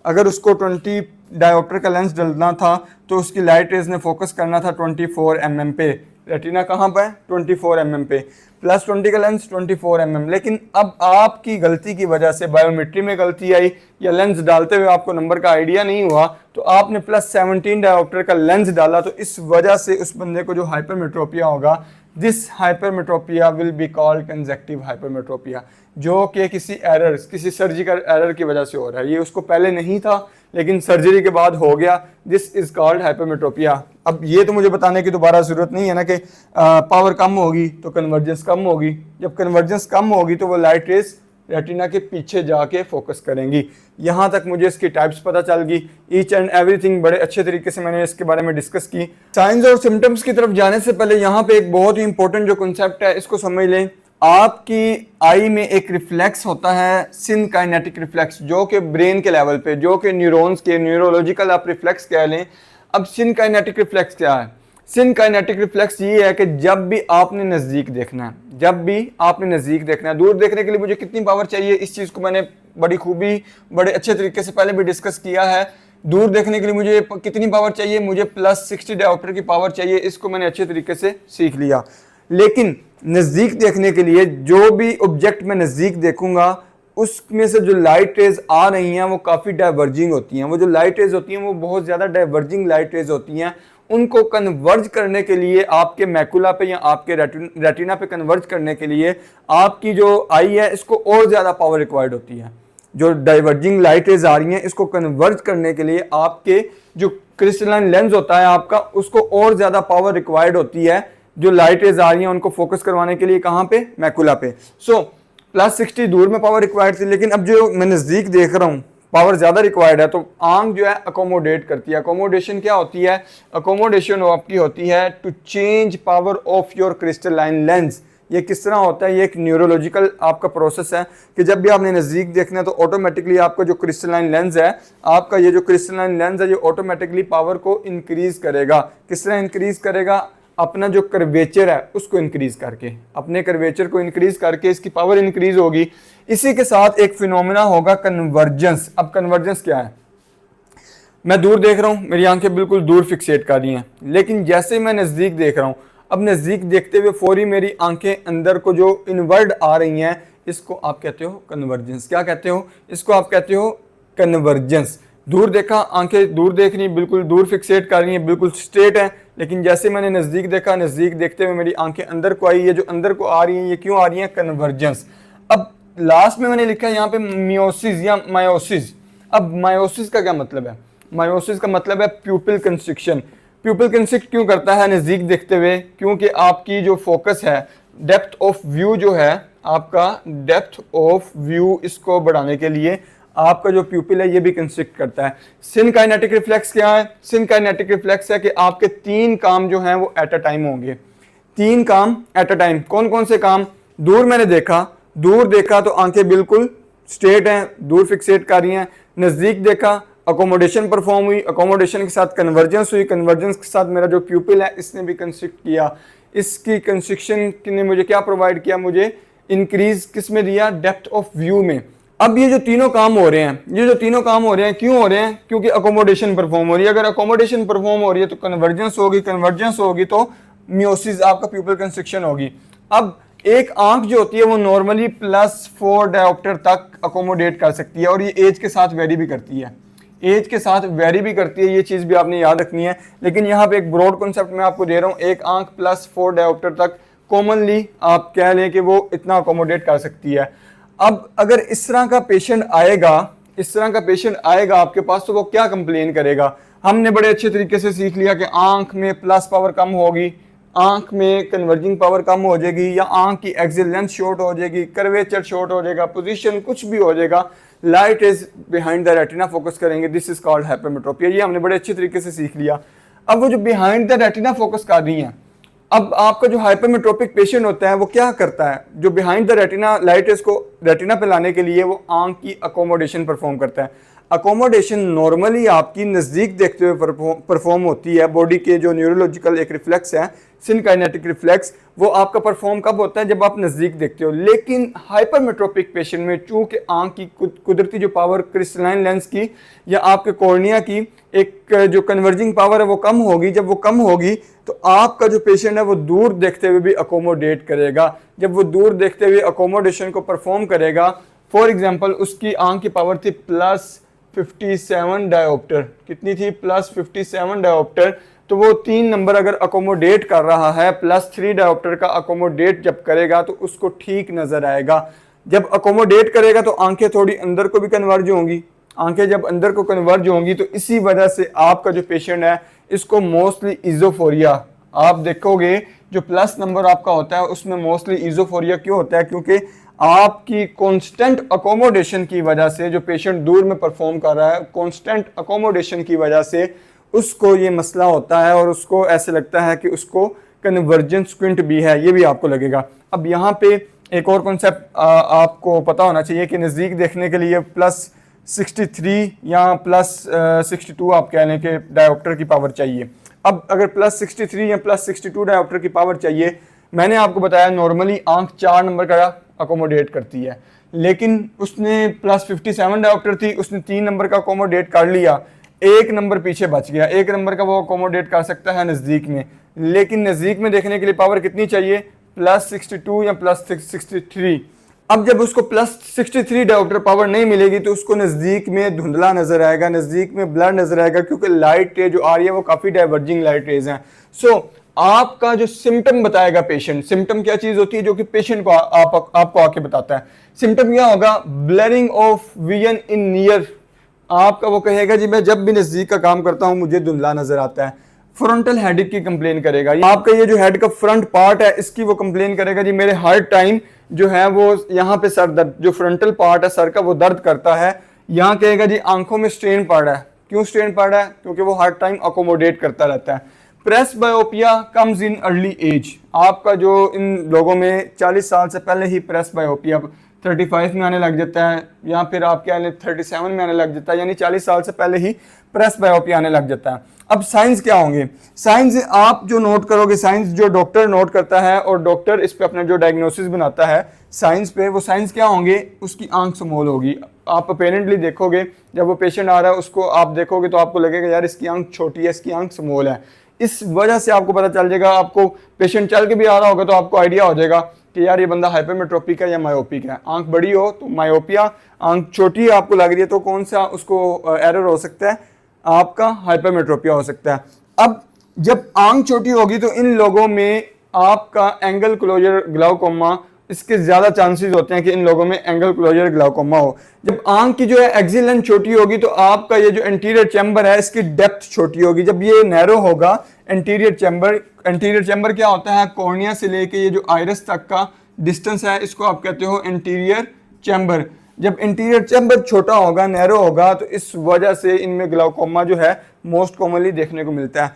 अगर उसको 20 डायोप्टर का लेंस डलना था तो उसकी लाइट रेज ने फोकस करना था 24 mm पे। रेटिना कहाँ पर है? 24 mm पे। +20 का लेंस 24 mm। लेकिन अब आपकी गलती की वजह से बायोमेट्री में गलती आई, या लेंस डालते हुए आपको नंबर का आइडिया नहीं हुआ, तो आपने +17 डायोप्टर का लेंस डाला, तो इस वजह से उस बंदे को जो हाइपरमेट्रोपिया होगा, this hypermetropia will be called conjunctive hypermetropia, जो कि किसी सर्जिकल एरर की वजह से हो रहा है। ये उसको पहले नहीं था लेकिन सर्जरी के बाद हो गया। This is called hypermetropia. अब ये तो मुझे बताने की दोबारा जरूरत नहीं है ना कि पावर कम होगी तो कन्वर्जेंस कम होगी। जब कन्वर्जेंस कम होगी तो वो लाइट रेज रेटिना के पीछे जाके फोकस करेंगी। यहाँ तक मुझे इसकी टाइप्स पता चल गई, ईच एंड एवरीथिंग बड़े अच्छे तरीके से मैंने इसके बारे में डिस्कस की। साइंस और सिम्टम्स की तरफ जाने से पहले यहाँ पे एक बहुत ही इंपॉर्टेंट जो कॉन्सेप्ट है इसको समझ लें। आपकी आई में एक रिफ्लेक्स होता है, सिनकाइनेटिक रिफ्लेक्स, जो कि ब्रेन के लेवल पे, जो कि न्यूरॉन्स के न्यूरोलॉजिकल आप रिफ्लेक्स कह लें। अब सिनकाइनेटिक रिफ्लेक्स क्या है? सिनकाइनेटिक रिफ्लेक्स ये है कि जब भी आपने नज़दीक देखना है, जब भी आपने नज़दीक देखना है, दूर देखने के लिए मुझे कितनी पावर चाहिए, इस चीज़ को मैंने बड़ी खूबी बड़े अच्छे तरीके से पहले भी डिस्कस किया है। दूर देखने के लिए मुझे कितनी पावर चाहिए, मुझे +60 डायोप्टर की पावर चाहिए। इसको मैंने अच्छे तरीके से सीख लिया। लेकिन नज़दीक देखने के लिए जो भी ऑब्जेक्ट मैं नज़दीक देखूंगा उसमें से जो लाइट रेज आ रही हैं वो काफ़ी डाइवर्जिंग होती हैं। वो जो लाइट रेज होती हैं वो बहुत ज़्यादा डाइवर्जिंग लाइट रेज होती हैं। उनको कन्वर्ज करने के लिए आपके मैकुला पे या आपके रेटिना पे कन्वर्ज करने के लिए आपकी जो आई है इसको और ज़्यादा पावर रिक्वायर्ड होती है। जो डाइवर्जिंग लाइट रेज आ रही हैं इसको कन्वर्ज करने के लिए आपके जो क्रिस्टलाइन लेंस होता है आपका, उसको और ज़्यादा पावर रिक्वायर्ड होती है। जो लाइट रेज आ रही हैं उनको फोकस करवाने के लिए कहाँ पे, मैकुला पे। +60 दूर में पावर रिक्वायर्ड थी, लेकिन अब जो मैं नज़दीक देख रहा हूँ पावर ज़्यादा रिक्वायर्ड है, तो आंख जो है अकोमोडेट करती है। अकोमोडेशन क्या होती है? अकोमोडेशन आपकी होती है to change power of your crystalline lens. ये किस तरह होता है? ये एक न्यूरोलॉजिकल आपका प्रोसेस है कि जब भी आपने नज़दीक देखना है तो ऑटोमेटिकली आपका जो क्रिस्टलाइन लेंस है, आपका ये जो क्रिस्टलाइन लेंस है ये ऑटोमेटिकली पावर को इंक्रीज करेगा। किस तरह इंक्रीज करेगा? अपना जो कर्वेचर है उसको इंक्रीज करके, अपने कर्वेचर को इंक्रीज करके इसकी पावर इंक्रीज होगी। इसी के साथ एक फिनोमेना होगा कन्वर्जेंस। अब कन्वर्जेंस क्या है? मैं दूर देख रहा हूँ, मेरी आंखें बिल्कुल दूर फिक्सेट कर रही हैं, लेकिन जैसे मैं नज़दीक देख रहा हूँ, अब नज़दीक देखते हुए फौरी मेरी आंखें अंदर को जो इनवर्ड आ रही हैं, इसको आप कहते हो कन्वर्जेंस। क्या कहते हो? इसको आप कहते हो कन्वर्जेंस। दूर देखा, आंखें दूर देख रही, बिल्कुल दूर फिक्सेट कर रही हैं, बिल्कुल स्ट्रेट है, लेकिन जैसे मैंने नज़दीक देखा, नज़दीक देखते हुए मेरी आंखें अंदर को आई। ये जो अंदर को आ रही हैं ये क्यों आ रही हैं? कन्वर्जेंस। अब लास्ट में मैंने लिखा है यहाँ पे मियोसिस या मायोसिस। अब मायोसिस का क्या मतलब है? मायोसिस का मतलब है प्यूपिल कंस्ट्रिक्शन। प्यूपिल कंस्ट्रिक्ट क्यों करता है नज़दीक देखते हुए? क्योंकि आपकी जो फोकस है, डेप्थ ऑफ व्यू जो है आपका, डेप्थ ऑफ व्यू इसको बढ़ाने के लिए आपका जो प्यूपिल है ये भी कंस्ट्रिक्ट करता है। सिनकाइनेटिक रिफ्लेक्स क्या है? सिनकाइनेटिक रिफ्लेक्स है कि आपके 3 काम जो हैं वो एट अ टाइम होंगे। 3 काम एट अ टाइम। कौन कौन से काम? दूर मैंने देखा, दूर देखा तो आंखें बिल्कुल स्ट्रेट हैं, दूर फिक्सेट कर रही हैं। नज़दीक देखा, अकोमोडेशन परफॉर्म हुई, अकोमोडेशन के साथ कन्वर्जेंस हुई, कन्वर्जेंस के साथ मेरा जो प्यूपिल है इसने भी कंस्ट्रिक्ट किया। इसकी कंस्ट्रिक्शन ने मुझे क्या प्रोवाइड किया? मुझे इंक्रीज किस में दिया? डेप्थ ऑफ व्यू में। अब ये जो तीनों काम हो रहे हैं, ये जो तीनों काम हो रहे हैं, क्यों हो रहे हैं? क्योंकि अकोमोडेशन परफॉर्म हो रही है। अगर अकोमोडेशन परफॉर्म हो रही है तो कन्वर्जेंस होगी, कन्वर्जेंस होगी तो मियोसिस आपका प्यूपिल कंस्ट्रिक्शन होगी। अब एक आंख जो होती है वो नॉर्मली +4 डायोप्टर तक अकोमोडेट कर सकती है, और ये एज के साथ वेरी भी करती है। एज के साथ वेरी भी करती है, ये चीज़ भी आपने याद रखनी है। लेकिन यहाँ पे एक ब्रॉड कॉन्सेप्ट मैं आपको दे रहा हूँ, एक आंख +4 डायोप्टर तक कॉमनली आप कह लें कि वो इतना अकोमोडेट कर सकती है। अब अगर इस तरह का पेशेंट आएगा, इस तरह का पेशेंट आएगा आपके पास, तो वो क्या कंप्लेन करेगा? हमने बड़े अच्छे तरीके से सीख लिया कि आंख में प्लस पावर कम होगी, आंख में कन्वर्जिंग पावर कम हो जाएगी, या आंख की एक्सियल लेंथ शॉर्ट हो जाएगी, कर्वेचर शॉर्ट हो जाएगा, पोजीशन कुछ भी हो जाएगा, light is behind the retina focus करेंगे, दिस इज कॉल्ड हाइपरमेट्रोपिया। ये हमने बड़े अच्छे तरीके से सीख लिया। अब वो जो बिहाइंड द रेटिना फोकस कर रही हैं, अब आपका जो हाइपरमेट्रोपिक पेशेंट होता है वो क्या करता है? जो behind the retina light is को रेटिना पे लाने के लिए वो आंख की अकोमोडेशन परफॉर्म करता है। अकोमोडेशन नॉर्मली आपकी नज़दीक देखते हुए परफॉर्म होती है। बॉडी के जो न्यूरोलॉजिकल एक रिफ्लेक्स है, सिनकाइनेटिक रिफ्लेक्स, वो आपका परफॉर्म कब होता है? जब आप नज़दीक देखते हो। लेकिन हाइपरमेट्रोपिक पेशेंट में चूंकि आंख की कुदरती जो पावर क्रिस्टलाइन लेंस की या आपके कॉर्निया की एक जो कन्वर्जिंग पावर है वो कम होगी। जब वो कम होगी तो आपका जो पेशेंट है वो दूर देखते हुए भी अकोमोडेट करेगा। जब वो दूर देखते हुए अकोमोडेशन को परफॉर्म करेगा, फॉर एग्जाम्पल उसकी आंख की पावर थी +57 डायोप्टर। कितनी थी? +57 डायोप्टर। तो वो 3 नंबर अगर अकोमोडेट कर रहा है, +3 डायोप्टर का अकोमोडेट जब करेगा तो उसको ठीक नजर आएगा। जब अकोमोडेट करेगा तो आंखें थोड़ी अंदर को भी कन्वर्ज होंगी। आंखें जब अंदर को कन्वर्ज होंगी तो इसी वजह से आपका जो पेशेंट है इसको मोस्टली इजोफोरिया, आप देखोगे जो प्लस नंबर आपका होता है उसमें मोस्टली इजोफोरिया क्यों होता है? क्योंकि आपकी कांस्टेंट अकोमोडेशन की वजह से जो पेशेंट दूर में परफॉर्म कर रहा है, कांस्टेंट अकोमोडेशन की वजह से उसको ये मसला होता है और उसको ऐसे लगता है कि उसको कन्वर्जेंस स्क्विंट भी है, ये भी आपको लगेगा। अब यहाँ पे एक और कॉन्सेप्ट आपको पता होना चाहिए कि नज़दीक देखने के लिए +63 या +62 आप कह लें कि डायोप्टर की पावर चाहिए। अब अगर +63 या +62 डायोप्टर की पावर चाहिए, मैंने आपको बताया नॉर्मली आंख 4 नंबर का अकोमोडेट करती है, लेकिन उसने +57 डायोप्टर थी, उसने 3 नंबर का अकोमोडेट कर लिया। एक नंबर पीछे बच गया, एक नंबर का वो अकोमोडेट कर सकता है नज़दीक में, लेकिन नज़दीक में देखने के लिए पावर कितनी चाहिए, +62 या +63। अब जब उसको +63 डायोप्टर पावर नहीं मिलेगी तो उसको नज़दीक में धुंधला नजर आएगा, नज़दीक में ब्लर नजर आएगा, क्योंकि लाइट रे जो आ रही है वो काफ़ी डाइवर्जिंग लाइट रेज हैं। सो आपका जो सिम्टम बताएगा पेशेंट, सिम्टम क्या चीज़ होती है जो कि पेशेंट को आपको आके बताता है। सिम्टम क्या होगा, blurring of vision in near, आपका वो कहेगा जी मैं जब भी नज़दीक का काम करता हूँ मुझे धुंधला नजर आता है। फ्रंटल हेडेक की कंप्लेन करेगा, आपका ये जो हेड का फ्रंट पार्ट है इसकी वो कंप्लेन करेगा जी मेरे हर टाइम जो है वो यहाँ पे सर दर्द, जो फ्रंटल पार्ट है सर का वो दर्द करता है। यहाँ कहेगा जी आंखों में स्ट्रेन पड़ रहा है, क्यों स्ट्रेन पड़ रहा है, क्योंकि वो हर टाइम अकोमोडेट करता रहता है। Presbyopia comes in early age, आपका जो इन लोगों में 40 साल से पहले ही प्रेस बायोपिया 35 में आने लग जाता है, या फिर आपके 37 में आने लग जाता है, यानी 40 साल से पहले ही प्रेस बायोपिया आने लग जाता है। अब साइंस क्या होंगे, साइंस आप जो नोट करोगे, साइंस जो डॉक्टर नोट करता है और डॉक्टर इस पे अपना जो डायग्नोसिस बनाता है साइंस पे, वो साइंस क्या होंगे, उसकी आंख स्मॉल होगी। आप अपेरेंटली देखोगे जब वो पेशेंट आ रहा है उसको आप देखोगे तो आपको लगेगा यार इसकी आंख छोटी है, इसकी आंख स्मॉल है। इस वजह से आपको पता चल जाएगा, आपको पेशेंट चल के भी आ रहा होगा तो आपको आइडिया हो जाएगा कि यार ये बंदा हाइपरमेट्रोपिक है या मायोपिक है। आंख बड़ी हो तो मायोपिया, आंख छोटी है आपको लग रही है तो कौन सा उसको एरर हो सकता है, आपका हाइपरमेट्रोपिया हो सकता है। अब जब आंख छोटी होगी तो इन लोगों में आपका एंगल क्लोजर ग्लाउकोमा, इसके ज्यादा चांसेस होते हैं कि इन लोगों में एंगल क्लोजर ग्लाउकोमा हो। जब आंख की जो है एक्सिल लेंथ छोटी होगी तो आपका ये जो एंटीरियर चैम्बर है इसकी डेप्थ छोटी होगी। जब ये नैरो होगा एंटीरियर चैम्बर क्या होता है, कॉर्निया से लेके ये जो आइरिस तक का डिस्टेंस है इसको आप कहते हो एंटीरियर चैम्बर। जब इंटीरियर चैम्बर छोटा होगा, नैरो होगा, तो इस वजह से इनमें ग्लाउकोमा जो है मोस्ट कॉमनली देखने को मिलता है।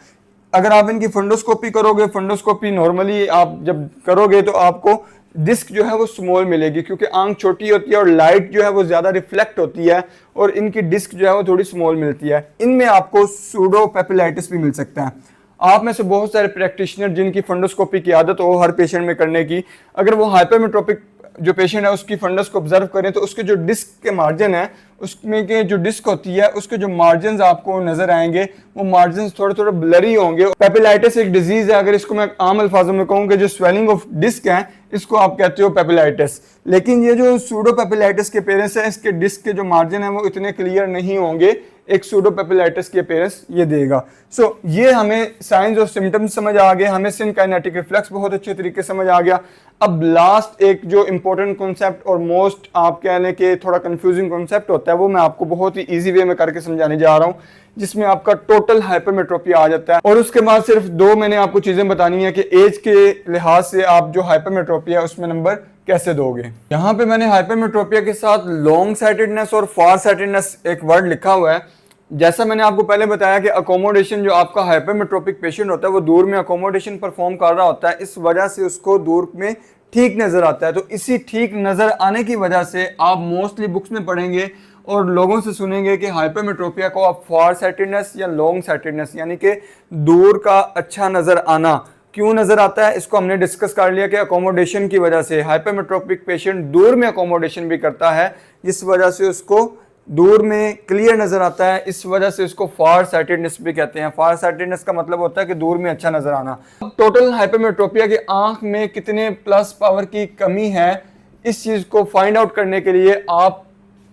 अगर आप इनकी फंडोस्कोपी करोगे, फंडोस्कोपी नॉर्मली आप जब करोगे तो आपको डिस्क जो है वो स्मॉल मिलेगी, क्योंकि आंख छोटी होती है और लाइट जो है वो ज्यादा रिफ्लेक्ट होती है और इनकी डिस्क जो है वो थोड़ी स्मॉल मिलती है। इनमें आपको सूडो पेपिलाइटिस भी मिल सकता है। आप में से बहुत सारे प्रैक्टिशनर जिनकी फंडोस्कोपी की आदत हो हर पेशेंट में करने की, अगर वो हाइपरमेट्रोपिक जो पेशेंट है उसकी फंडस को ऑब्जर्व करें तो उसके जो डिस्क के मार्जिन है, उसमें के जो डिस्क होती है उसके जो मार्जिन आपको नजर आएंगे वो मार्जिन थोड़े थोड़े ब्लरी होंगे। पेपिलाइटिस एक डिजीज है, अगर इसको मैं आम अल्फाजों में कहूँ कि जो स्वेलिंग ऑफ डिस्क है इसको आप कहते हो पेपिलाइटिस। लेकिन ये जो सूडो पेपिलाइटिस के अपीयरेंस है इसके डिस्क के जो मार्जिन है वो इतने क्लियर नहीं होंगे, एक सूडो पेपिलाइटिस की अपीयरेंस ये देगा। सो ये हमें साइंस और सिम्टम्स समझ आ गए, हमें सिनकाइनेटिक रिफ्लेक्स बहुत अच्छे तरीके समझ आ गया। अब लास्ट एक जो इंपॉर्टेंट कॉन्सेप्ट और मोस्ट आप कह लें कि थोड़ा कंफ्यूजिंग कॉन्सेप्ट होता है वो मैं आपको बहुत ही इजी वे में करके समझाने जा रहा हूँ, जिसमें आपका टोटल हाइपरमेट्रोपिया आ जाता है। और उसके बाद सिर्फ दो मैंने आपको चीजें बतानी है कि एज के लिहाज से आप जो हाइपरमेट्रोपिया है उसमें नंबर कैसे दोगे। यहाँ पे मैंने हाइपरमेट्रोपिया के साथ लॉन्ग साइटेडनेस और फार साइटेडनेस एक वर्ड लिखा हुआ है। जैसा मैंने आपको पहले बताया कि अकोमोडेशन जो आपका हाइपरमेट्रोपिक पेशेंट होता है वो दूर में अकोमोडेशन परफॉर्म कर रहा होता है, इस वजह से उसको दूर में ठीक नजर आता है। तो इसी ठीक नजर आने की वजह से आप मोस्टली बुक्स में पढ़ेंगे और लोगों से सुनेंगे कि हाइपरमेट्रोपिया को आप फार साइटेडनेस या लॉन्ग साइटेडनेस यानी कि दूर का अच्छा नजर आना, क्यों नजर आता है इसको हमने डिस्कस कर लिया कि अकोमोडेशन की वजह से हाइपरमेट्रोपिक पेशेंट दूर में अकोमोडेशन भी करता है, जिस वजह से उसको दूर में क्लियर नजर आता है, इस वजह से इसको फार साइटेडनेस भी कहते हैं। फार साइटेडनेस का मतलब होता है कि दूर में अच्छा नजर आना। टोटल हाइपरमेट्रोपिया की आंख में कितने प्लस पावर की कमी है, इस चीज को फाइंड आउट करने के लिए आप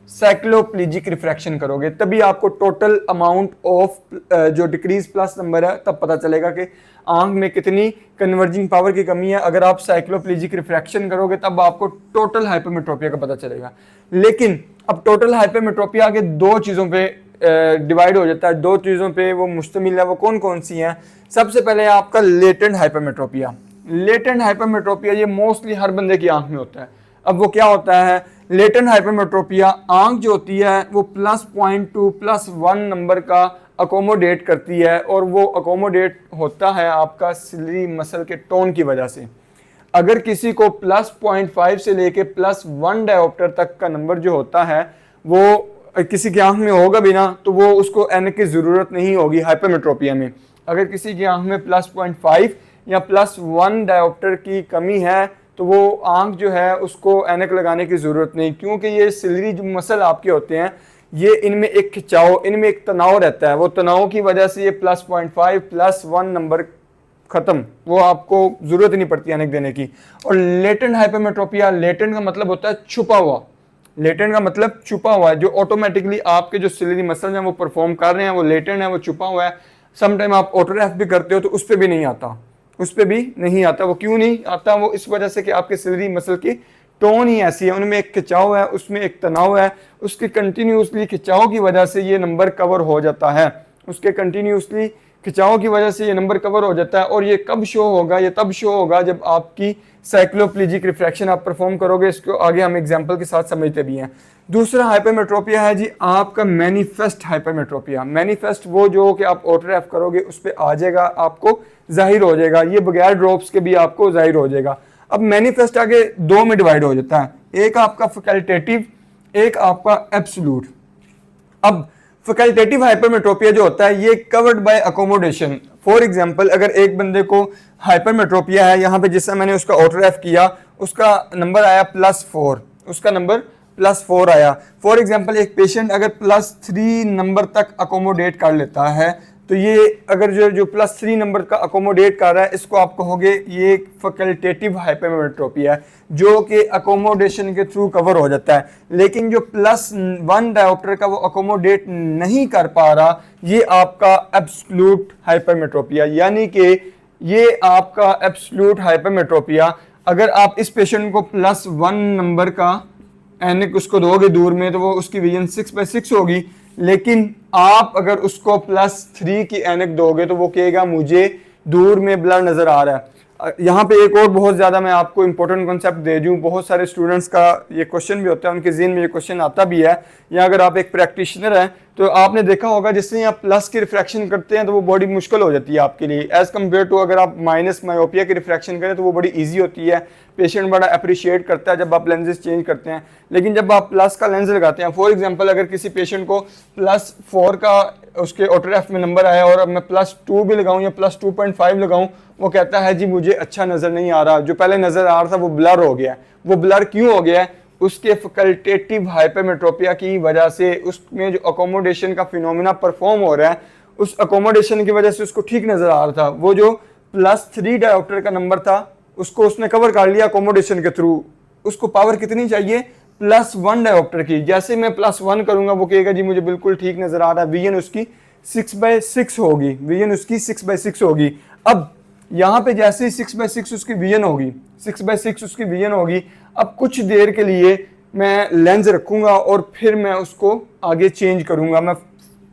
साइक्लोप्लीजिक रिफ्रैक्शन करोगे, तभी आपको टोटल अमाउंट ऑफ जो डिक्रीज प्लस नंबर है तब पता चलेगा कि आंख में कितनी कन्वर्जिंग पावर की कमी है। अगर आप साइक्लोप्लीजिक रिफ्रैक्शन करोगे तब आपको टोटल हाइपरमेट्रोपिया का पता चलेगा। लेकिन अब टोटल हाइपरमेट्रोपिया के दो चीज़ों पे डिवाइड हो जाता है, दो चीज़ों पे वो मुश्तमिल है। वो कौन कौन सी हैं? सबसे पहले आपका लेटेंट हाइपरमेट्रोपिया। लेटेंट हाइपरमेट्रोपिया ये मोस्टली हर बंदे की आंख में होता है। अब वो क्या होता है? लेटेंट हाइपरमेट्रोपिया, आंख जो होती है वो +0.2 +1 नंबर का अकोमोडेट करती है और वो अकोमोडेट होता है आपका सिलरी मसल के टोन की वजह से। अगर किसी को +0.5 से लेके +1 डायोप्टर तक का नंबर जो होता है वो किसी की आंख में होगा भी ना तो वो उसको ऐनक की ज़रूरत नहीं होगी हाइपरमेट्रोपिया में। अगर किसी की आंख में +0.5 या +1 डायोप्टर की कमी है तो वो आंख जो है उसको ऐनक लगाने की ज़रूरत नहीं, क्योंकि ये सिलरी जो मसल आपके होते हैं ये इनमें एक खिंचाव, इनमें एक तनाव रहता है, वो तनाव की वजह से ये +0.5 +1 नंबर खत्म, वो आपको जरूरत नहीं पड़ती ऐनक देने की। और लेटेंट हाइपरमेट्रोपिया, लेटेंट का मतलब होता है छुपा हुआ, लेटेंट का मतलब छुपा हुआ है, जो ऑटोमेटिकली आपके जो सिलेरी मसल्स हैं वो परफॉर्म कर रहे हैं, वो लेटेंट है, वो छुपा हुआ है। समटाइम आप ऑटोरेफ भी करते हो तो उस पर भी नहीं आता, उस पर भी नहीं आता। वो क्यों नहीं आता? वो इस वजह से कि आपके सिलेरी मसल की टोन ही ऐसी है, उनमें एक खिंचाव है, उसमें एक तनाव है, उसके कंटिन्यूसली खिंचाव की वजह से ये नंबर कवर हो जाता है, उसके कंटिन्यूसली खिंचाव की वजह से ये नंबर कवर हो जाता है। और ये कब शो होगा? ये तब शो होगा जब आपकी साइक्लोप्लेजिक रिफ्रैक्शन आप परफॉर्म करोगे। इसको आगे हम एग्जांपल के साथ समझते भी हैं। दूसरा हाइपरमेट्रोपिया है जी आपका मैनिफेस्ट हाइपरमेट्रोपिया। मैनिफेस्ट वो जो कि आप ऑटोरेफ करोगे उस पर आ जाएगा, आपको जाहिर हो जाएगा, ये बगैर ड्रॉप्स के भी आपको जाहिर हो जाएगा। अब मैनिफेस्ट आगे दो में डिवाइड हो जाता है, एक आपका फैकल्टेटिव, एक आपका एब्सोल्यूट। अब फैकल्टेटिव हाइपरमेट्रोपिया जो होता है ये covered by accommodation. For example अगर एक बंदे को हाइपरमेट्रोपिया है, यहाँ पे जिससे मैंने उसका ऑटोरेफ किया उसका नंबर आया +4, उसका नंबर +4 आया। फॉर एग्जांपल एक पेशेंट अगर +3 नंबर तक अकोमोडेट कर लेता है तो ये अगर जो +3 नंबर का अकोमोडेट कर रहा है इसको आप कहोगे ये एक फैकल्टेटिव हाइपरमेट्रोपिया है जो कि अकोमोडेशन के थ्रू कवर हो जाता है। लेकिन जो +1 डायोप्टर का वो अकोमोडेट नहीं कर पा रहा, ये आपका एब्सोल्यूट हाइपरमेट्रोपिया, यानी कि ये आपका एब्सोल्यूट हाइपरमेट्रोपिया। अगर आप इस पेशेंट को +1 नंबर का एनिक उसको दोगे दूर में तो वो उसकी विजन 6/6 होगी, लेकिन आप अगर उसको +3 की एनिक दोगे तो वो कहेगा मुझे दूर में ब्लर नजर आ रहा है। यहाँ पे एक और बहुत ज़्यादा मैं आपको इंपॉर्टेंट कॉन्सेप्ट दे दूँ, बहुत सारे स्टूडेंट्स का ये क्वेश्चन भी होता है, उनके ज़हन में ये क्वेश्चन आता भी है, या अगर आप एक प्रैक्टिशनर हैं तो आपने देखा होगा जिससे आप प्लस की रिफ्रैक्शन करते हैं तो वो बड़ी मुश्किल हो जाती है आपके लिए, एज़ कम्पेयर टू अगर आप माइनस मायोपिया की रिफ्रैक्शन करें तो वो बड़ी ईजी होती है। पेशेंट बड़ा अप्रिशिएट करता है जब आप लेंसेज चेंज करते हैं। लेकिन जब आप प्लस का लेंस लगाते हैं, फॉर एग्जांपल अगर किसी पेशेंट को +4 का उसके ऑटोरेफ में नंबर आया और अब मैं +2 भी लगाऊं या +2.5 लगाऊं, वो कहता है जी मुझे अच्छा नज़र नहीं आ रहा, जो पहले नज़र आ रहा था वो ब्लर हो गया है। वो ब्लर क्यों हो गया है? उसके फैकल्टेटिव हाइपरमेट्रोपिया की वजह से उसमें जो अकोमोडेशन का फिनोमिना परफॉर्म हो रहा है, उस अकोमोडेशन की वजह से उसको ठीक नज़र आ रहा था। वो जो +3 डायोप्टर का नंबर था उसको उसने कवर कर लिया अकोमोडेशन के थ्रू। उसको पावर कितनी चाहिए? +1 डायोप्टर की। जैसे मैं +1 करूंगा वो कहेगा जी मुझे बिल्कुल ठीक नजर आ रहा है, विजन उसकी 6/6 होगी, विजन उसकी 6/6 होगी। अब यहाँ पे जैसे ही 6/6 उसकी विजन होगी, 6/6 उसकी विजन होगी, अब कुछ देर के लिए मैं लेंस रखूंगा और फिर मैं उसको आगे चेंज करूंगा, मैं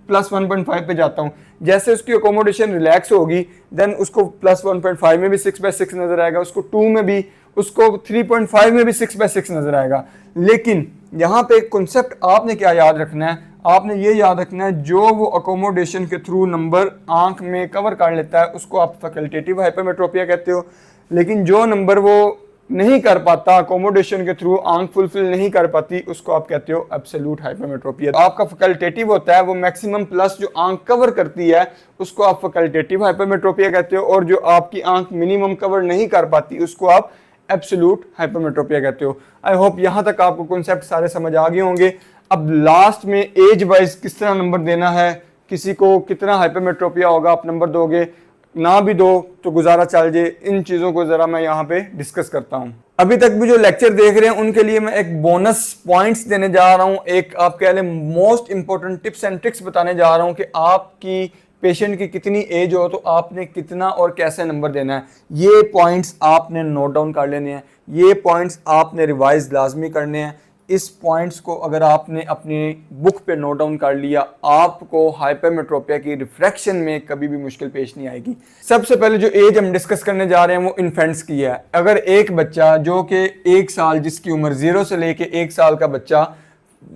+1.5 पे जाता हूँ। जैसे उसकी अकोमोडेशन रिलैक्स होगी देन उसको +1.5 में भी 6/6 नजर आएगा, उसको 2 में भी, उसको 3.5 में भी 6/6 नजर आएगा। लेकिन यहाँ पे एक कॉन्सेप्ट आपने क्या याद रखना है? आपने ये याद रखना है जो वो अकोमोडेशन के थ्रू नंबर आंख में कवर कर लेता है उसको आप फैकल्टेटिव हाइपरमेट्रोपिया कहते हो। लेकिन जो नंबर वो नहीं कर पाता, अकोमोडेशन के थ्रू आंख फुलफिल नहीं कर पाती, उसको आप कहते हो एब्सोल्यूट हाइपरमेट्रोपिया। आपका फैकल्टेटिव होता है वो मैक्सिमम प्लस जो आंख कवर करती है उसको आप फैकल्टेटिव हाइपरमेट्रोपिया कहते हो, और जो आपकी आंख मिनिमम कवर नहीं कर पाती उसको आप एब्सोल्यूट हाइपरमेट्रोपिया कहते हो। आई होप यहाँ तक आपको कॉन्सेप्ट सारे समझ आ गए होंगे। अब लास्ट में एज वाइज किस तरह नंबर देना है, किसी को कितना हाइपरमेट्रोपिया होगा आप नंबर दोगे, ना भी दो तो गुजारा चल जाए, इन चीज़ों को ज़रा मैं यहाँ पे डिस्कस करता हूँ। अभी तक भी जो लेक्चर देख रहे हैं उनके लिए मैं एक बोनस पॉइंट्स देने जा रहा हूँ, एक आप कह लें most important tips and tricks बताने जा रहा हूँ कि आपकी पेशेंट की कितनी एज हो तो आपने कितना और कैसे नंबर देना है। ये पॉइंट्स आपने नोट डाउन कर लेने हैं, ये पॉइंट्स आपने रिवाइज लाजमी करने हैं। इस पॉइंट्स को अगर आपने अपनी बुक पे नोट डाउन कर लिया, आपको हाइपरमेट्रोपिया की रिफ्रैक्शन में कभी भी मुश्किल पेश नहीं आएगी। सबसे पहले जो एज हम डिस्कस करने जा रहे हैं वो इन्फेंट्स की है। अगर एक बच्चा जो कि 1 साल, जिसकी उम्र 0 से लेके 1 साल का बच्चा,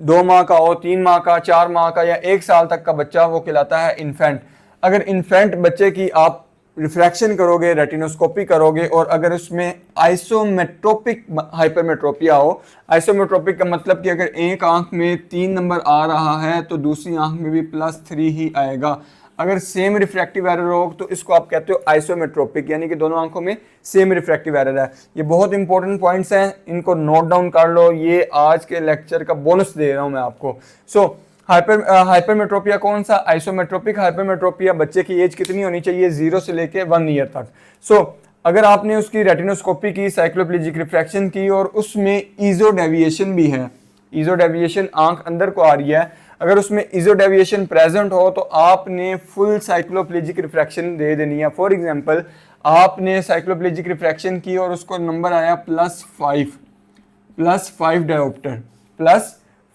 2 माह का हो, 3 माह का, 4 माह का या 1 साल तक का बच्चा, वो कहलाता है इन्फेंट। अगर इन्फेंट बच्चे की आप रिफ्रैक्शन करोगे, रेटिनोस्कोपी करोगे, और अगर उसमें आइसोमेट्रोपिक हाइपरमेट्रोपिया हो, आइसोमेट्रोपिक का मतलब कि अगर एक आंख में 3 नंबर आ रहा है तो दूसरी आंख में भी +3 ही आएगा। अगर सेम रिफ्रैक्टिव एरर हो तो इसको आप कहते हो आइसोमेट्रोपिक, यानी कि दोनों आंखों में सेम रिफ्रैक्टिव एरर है। ये बहुत इंपॉर्टेंट पॉइंट्स हैं, इनको नोट डाउन कर लो, ये आज के लेक्चर का बोनस दे रहा हूँ मैं आपको। सो हाइपरमेट्रोपिया कौन सा? आइसोमेट्रोपिक हाइपरमेट्रोपिया। बच्चे की एज कितनी होनी चाहिए? 0 से लेके 1 ईयर तक। सो अगर आपने उसकी रेटिनोस्कोपी की, साइक्लोप्लेजिक रिफ्रैक्शन की और उसमें ईजो डेविएशन भी है, ईजो डेविएशन आंख अंदर को आ रही है, अगर उसमें ईजो डेविएशन प्रेजेंट हो तो आपने फुल साइक्लोप्लेजिक रिफ्रैक्शन दे देनी है। फॉर एग्जांपल आपने साइक्लोप्लेजिक रिफ्रैक्शन की और उसको नंबर आया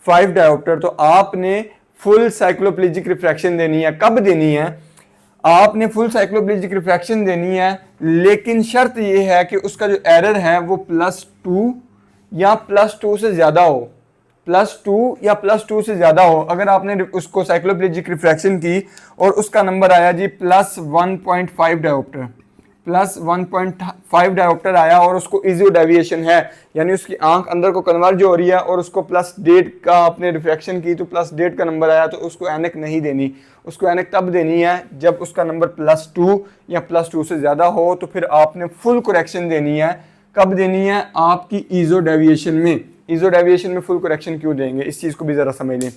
+5 डायोप्टर, तो आपने फुल साइक्लोप्लेजिक रिफ्रैक्शन देनी है। कब देनी है? आपने फुल साइक्लोप्लेजिक रिफ्रैक्शन देनी है, लेकिन शर्त यह है कि उसका जो एरर है वो +2 या +2 से ज्यादा हो, +2 या +2 से ज्यादा हो। अगर आपने उसको साइक्लोप्लेजिक रिफ्रैक्शन की और उसका नंबर आया जी +1.5 डायोप्टर आया और उसको ईजियो डेविएशन है, यानी उसकी आंख अंदर को कन्वर्ज हो रही है और उसको +1.5 का आपने रिफ्रैक्शन की तो +1.5 का नंबर आया, तो उसको एनक नहीं देनी। उसको एनक तब देनी है जब उसका नंबर +2 या +2 से ज्यादा हो, तो फिर आपने फुल करेक्शन देनी है। कब देनी है? आपकी ईजो डेविएशन में। ईजो डेविएशन में फुल करेक्शन क्यों देंगे, इस चीज को भी जरा समझ लें।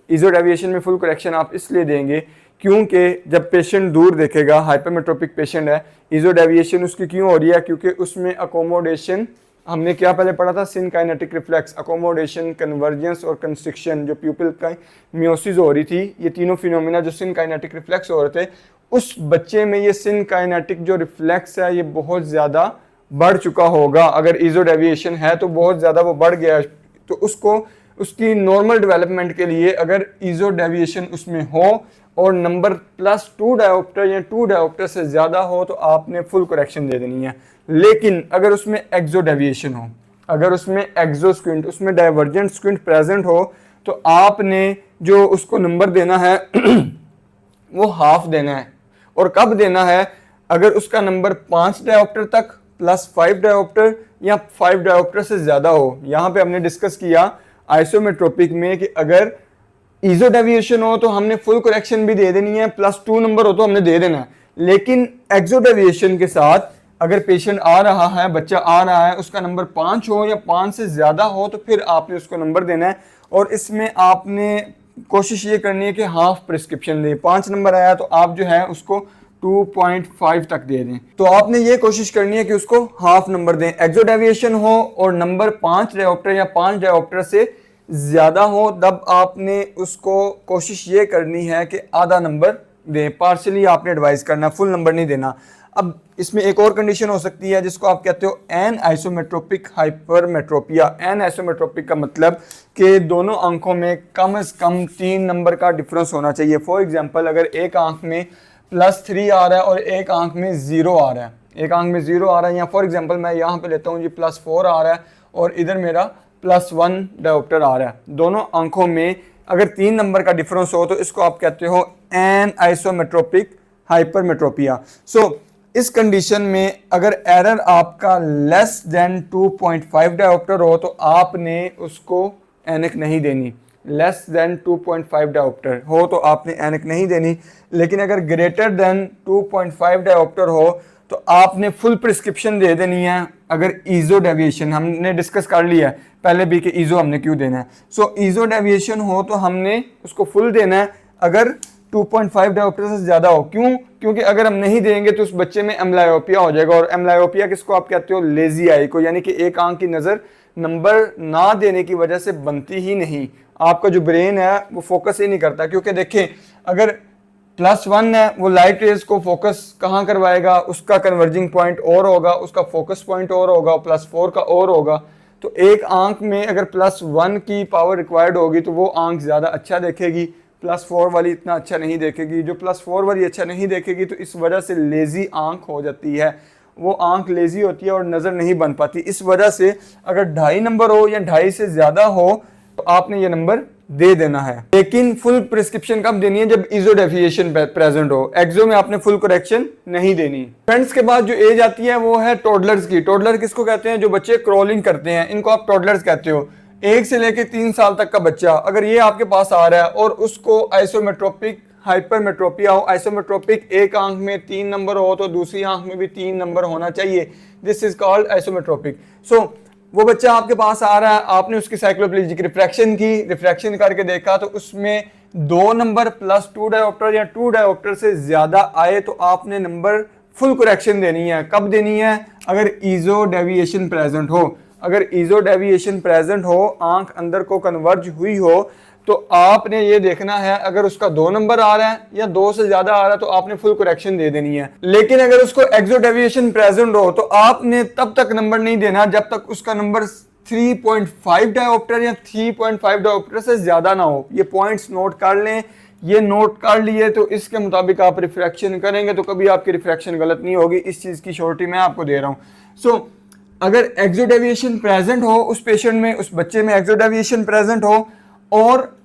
ईजो डेविएशन में फुल करेक्शन आप इसलिए देंगे क्योंकि जब पेशेंट दूर देखेगा, हाइपरमेट्रोपिक पेशेंट है, ईजो डेविएशन उसकी क्यों हो रही है? क्योंकि उसमें अकोमोडेशन, हमने क्या पहले पढ़ा था? सिनकाइनेटिक रिफ्लेक्स, अकोमोडेशन, कन्वर्जेंस और कंस्ट्रिक्शन, जो प्यूपिल का मियोसिस हो रही थी, ये तीनों फिनोमिना जो सिनकाइनेटिक रिफ्लेक्स हो रहे थे, उस बच्चे में ये सिनकाइनेटिक जो रिफ्लेक्स है ये बहुत ज़्यादा बढ़ चुका होगा। अगर ईजो डेविएशन है तो बहुत ज़्यादा वो बढ़ गया, तो उसको उसकी नॉर्मल डेवलपमेंट के लिए अगर ईजो डेविएशन उसमें हो और नंबर +2 डायोप्टर या 2 डायोप्टर से ज़्यादा हो तो आपने फुल करेक्शन दे देनी है। लेकिन अगर उसमें एक्सो डेविएशन हो, अगर उसमें एक्सो स्क्विंट, उसमें डाइवर्जेंट स्क्विंट प्रेजेंट हो, तो आपने जो उसको नंबर देना है वो हाफ देना है। और कब देना है? अगर उसका नंबर 5 डायोप्टर तक +5 डायोप्टर या 5 डायोप्टर से ज़्यादा हो। यहाँ पे हमने डिस्कस किया आइसोमेट्रोपिक में कि अगर ईजो डेविएशन हो तो हमने फुल करेक्शन भी दे देनी है, +2 नंबर हो तो हमने दे देना है। लेकिन एक्सो डेविएशन के साथ अगर पेशेंट आ रहा है, बच्चा आ रहा है, उसका नंबर 5 हो या 5 से ज़्यादा हो, तो फिर आपने उसको नंबर देना है। और इसमें आपने कोशिश ये करनी है कि हाफ प्रिस्क्रिप्शन दें। 5 नंबर आया तो आप जो है उसको 2.5 तक दे दें। तो आपने ये कोशिश करनी है कि उसको हाफ नंबर दें। एक्सो डेविएशन हो और नंबर 5 डायोप्टर या 5 डायोप्टर से ज़्यादा हो, तब आपने उसको कोशिश ये करनी है कि आधा नंबर दें। पार्शली आपने एडवाइस करना, फुल नंबर नहीं देना। अब इसमें एक और कंडीशन हो सकती है जिसको आप कहते हो एन आइसोमेट्रोपिक हाइपरमेट्रोपिया। एन आइसोमेट्रोपिक का मतलब कि दोनों आंखों में कम से कम 3 नंबर का डिफरेंस होना चाहिए। फॉर एग्जांपल अगर एक आंख में +3 आ रहा है और एक आंख में 0 आ रहा है, एक आंख में 0 आ रहा है, या फॉर एग्जांपल मैं यहाँ पे लेता हूँ जी +4 आ रहा है और इधर मेरा +1 डायोप्टर आ रहा है, दोनों आंखों में अगर 3 नंबर का डिफरेंस हो तो इसको आप कहते हो एन आइसोमेट्रोपिक हाइपरमेट्रोपिया। सो इस कंडीशन में अगर एरर आपका लेस देन 2.5 डायोप्टर हो तो आपने उसको एनक नहीं देनी। लेस देन 2.5 डायोप्टर हो तो आपने एनक नहीं देनी। लेकिन अगर ग्रेटर देन 2.5 डायोप्टर हो तो आपने फुल प्रिस्क्रिप्शन दे देनी है। अगर ईजो डेविएशन, हमने डिस्कस कर लिया है पहले भी कि ईजो हमने क्यों देना है। सो ईजो डेविएशन हो तो हमने उसको फुल देना है अगर 2.5 डायोप्टर से ज़्यादा हो। क्यों? क्योंकि अगर हम नहीं देंगे तो उस बच्चे में एम्ब्लायोपिया हो जाएगा। और एम्ब्लायोपिया किसको आप कहते हो? लेजी आई को, यानी कि एक आंख की नज़र नंबर ना देने की वजह से बनती ही नहीं। आपका जो ब्रेन है वो फोकस ही नहीं करता। क्योंकि देखें अगर +1 है वो लाइट रेज को फोकस कहाँ करवाएगा? उसका कन्वर्जिंग पॉइंट और होगा, उसका फोकस पॉइंट और होगा, +4 का और होगा। तो एक आंख में अगर +1 की पावर रिक्वायर्ड होगी तो वो आंख ज़्यादा अच्छा देखेगी, +4 वाली इतना अच्छा नहीं देखेगी। जो +4 वाली अच्छा नहीं देखेगी तो इस वजह से लेजी आंख हो जाती है, वो आंख लेजी होती है और नज़र नहीं बन पाती। इस वजह से अगर 2.5 नंबर हो या 2.5 से ज़्यादा हो तो आपने ये नंबर दे देना है। लेकिन फुल प्रिस्क्रिप्शन कब देनी है? जब ईजो डेविएशन प्रेजेंट हो। एक्सो में आपने फुल करेक्शन नहीं देनी। फ्रेंड्स के बाद जो एज आती है वो है टोडलर्स की। टोडलर किसको कहते हैं? जो बच्चे क्रॉलिंग करते हैं, इनको आप टोडलर्स कहते हो। 1 से लेकर 3 साल तक का बच्चा अगर ये आपके पास आ रहा है और उसको आइसोमेट्रोपिक हाइपरमेट्रोपिया हो, आइसोमेट्रोपिक एक आंख में 3 नंबर हो तो दूसरी आंख में भी 3 नंबर होना चाहिए, दिस इज कॉल्ड आइसोमेट्रोपिक। सो वो बच्चा आपके पास आ रहा है, आपने उसकी साइक्लोप्लेजिक रिफ्रैक्शन की, रिफ्रैक्शन करके देखा तो उसमें 2 नंबर प्लस 2 डायोप्टर या 2 डायोप्टर से ज्यादा आए तो आपने नंबर फुल करेक्शन देनी है। कब देनी है? अगर ईजो डेविएशन प्रेजेंट हो। अगर ईजो डेविएशन प्रेजेंट हो, आंख अंदर को कन्वर्ज हुई हो, तो आपने ये देखना है अगर उसका 2 नंबर आ रहा है या 2 से ज्यादा आ रहा है तो आपने फुल करेक्शन दे देनी है। लेकिन अगर उसको एक्सो डेविएशन प्रेजेंट हो तो आपने तब तक नंबर नहीं देना जब तक उसका नंबर 3.5 डायोप्टर या 3.5 डायोप्टर से ज्यादा ना हो। ये पॉइंट्स नोट कर लें। ये नोट कर लिए तो इसके मुताबिक आप रिफ्रैक्शन करेंगे तो कभी आपकी रिफ्रैक्शन गलत नहीं होगी। इस चीज की श्योरिटी मैं आपको दे रहा हूँ। अगर एक्सो डेविएशन प्रेजेंट हो उस पेशेंट में, उस बच्चे में एक्सो डेविएशन प्रेजेंट हो और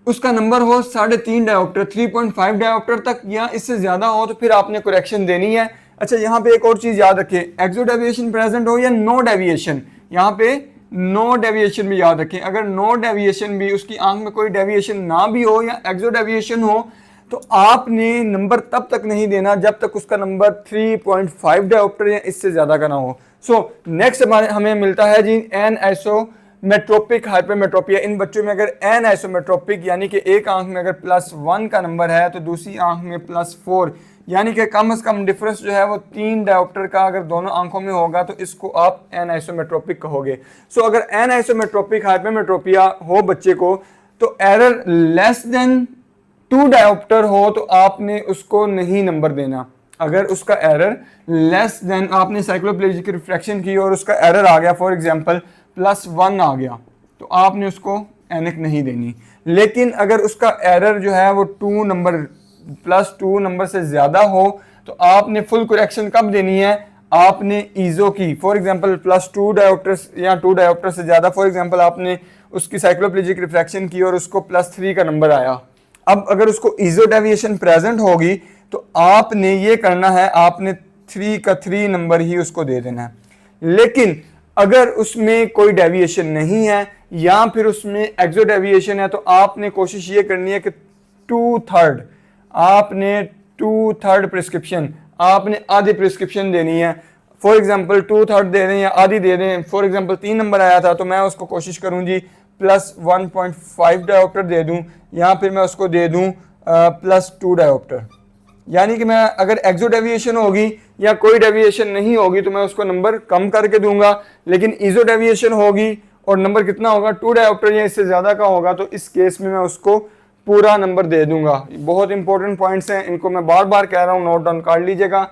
उसका नंबर हो 3.5 डायोप्टर, 3.5 डायोप्टर तक या इससे ज्यादा हो, तो फिर आपने करेक्शन देनी है। अच्छा, यहाँ पे एक और चीज याद रखें, एक्सो डेविएशन प्रेजेंट हो या नो डेविएशन, यहाँ पे नो डेविएशन भी याद रखें। अगर नो डेविएशन भी, उसकी आंख में कोई डेविएशन ना भी हो या एक्सो डेविएशन हो, तो आपने नंबर तब तक नहीं देना जब तक उसका नंबर 3.5 डायोप्टर या इससे ज्यादा का ना हो। नेक्स्ट हमें मिलता है जी एन आइसोमेट्रोपिक हाइपरमेट्रोपिया। इन बच्चों में अगर एन आइसोमेट्रोपिक यानी कि एक आंख में अगर +1 का नंबर है तो दूसरी आंख में +4, यानी कि कम से कम डिफरेंस जो है वो 3 डायोप्टर का अगर दोनों आंखों में होगा तो इसको आप एन आइसोमेट्रोपिक कहोगे। अगर एन आइसोमेट्रोपिक हाइपरमेट्रोपिया हो बच्चे को, तो एरर लेस देन 2 डायोप्टर हो तो आपने उसको नहीं नंबर देना। अगर उसका एरर लेस देन, आपने साइक्लोप्लेजिक रिफ्रैक्शन की और उसका एरर आ गया फॉर एग्जांपल +1 आ गया, तो आपने उसको एनक नहीं देनी। लेकिन अगर उसका एरर जो है वो 2 नंबर +2 नंबर से ज्यादा हो तो आपने फुल करेक्शन कब देनी है? आपने ईजो की फॉर एग्जांपल +2 डायोप्टर या 2 डायोप्टर से ज्यादा, फॉर एग्जांपल आपने उसकी साइक्लोप्लेजिक रिफ्रैक्शन की और उसको +3 का नंबर आया। अब अगर उसको ईजो डेविएशन प्रेजेंट होगी तो आपने ये करना है, आपने 3 का 3 नंबर ही उसको दे देना है। लेकिन अगर उसमें कोई डेविएशन नहीं है या फिर उसमें एक्सो डेविएशन है तो आपने कोशिश ये करनी है कि 2/3, आपने 2/3 प्रिस्क्रिप्शन, आपने आधी प्रिस्क्रिप्शन देनी है। फॉर एग्जांपल 2/3 दे दें या आधी दे दें। फॉर एग्जांपल 3 नंबर आया था तो मैं उसको कोशिश करूं जी +1.5 डायोप्टर दे दूं या फिर मैं उसको दे दूं +2 डायोप्टर। यानी कि मैं अगर एक्सो डेविएशन होगी या कोई डेविएशन नहीं होगी तो मैं उसको नंबर कम करके दूंगा। लेकिन ईजो डेविएशन होगी और नंबर कितना होगा, 2 डायोप्टर या इससे ज्यादा का होगा, तो इस केस में मैं उसको पूरा नंबर दे दूंगा। बहुत इंपॉर्टेंट पॉइंट्स हैं, इनको मैं बार बार कह रहा हूँ, नोट डाउन कर लीजिएगा।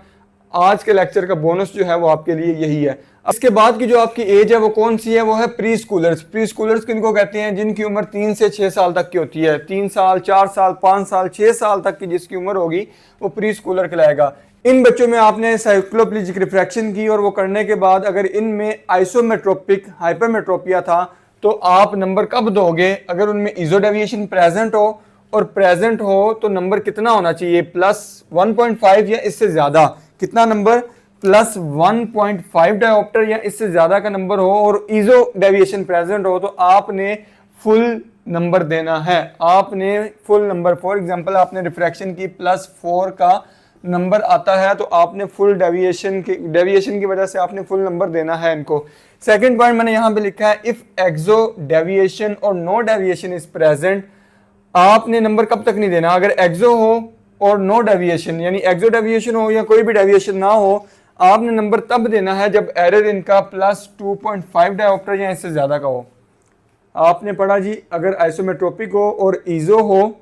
आज के लेक्चर का बोनस जो है वो आपके लिए यही है। इसके बाद की जो आपकी एज है वो कौन सी है? वो है प्री स्कूलर्स। प्री स्कूलर्स किनको कहते हैं? जिनकी उम्र 3 से 6 साल तक की होती है। 3 साल, 4 साल, 5 साल, 6 साल तक की जिसकी उम्र होगी वो प्री स्कूलर कहलाएगा। इन बच्चों में आपने साइक्लोप्लेजिक रिफ्रैक्शन की और वो करने के बाद अगर इनमें आइसोमेट्रोपिक हाइपरमेट्रोपिया था तो आप नंबर कब दोगे? अगर उनमें ईजो डेविएशन प्रेजेंट हो, और प्रेजेंट हो तो नंबर कितना होना चाहिए? +1.5 या इससे ज्यादा। कितना नंबर? +1.5 डायोप्टर या इससे ज्यादा का नंबर हो और ईजो डेविएशन प्रेजेंट हो तो आपने फुल नंबर देना है। आपने फुल नंबर, फॉर एग्जांपल आपने रिफ्रैक्शन की +4 का नंबर आता है तो आपने फुल डेविएशन की वजह से आपने फुल नंबर देना है इनको। सेकंड पॉइंट मैंने यहाँ पे लिखा है, इफ एक्सो डेविएशन और नो डेविएशन इज प्रेजेंट, आपने नंबर कब तक नहीं देना? अगर एक्सो हो और नो डेविएशन, यानी एक्सो डेविएशन हो या कोई भी डेविएशन ना हो, आपने नंबर तब देना है जब एरर इनका +2.5 डायोप्टर या इससे ज्यादा का हो। आपने पढ़ा जी, अगर आइसोमेट्रोपिक हो और ईजो हो,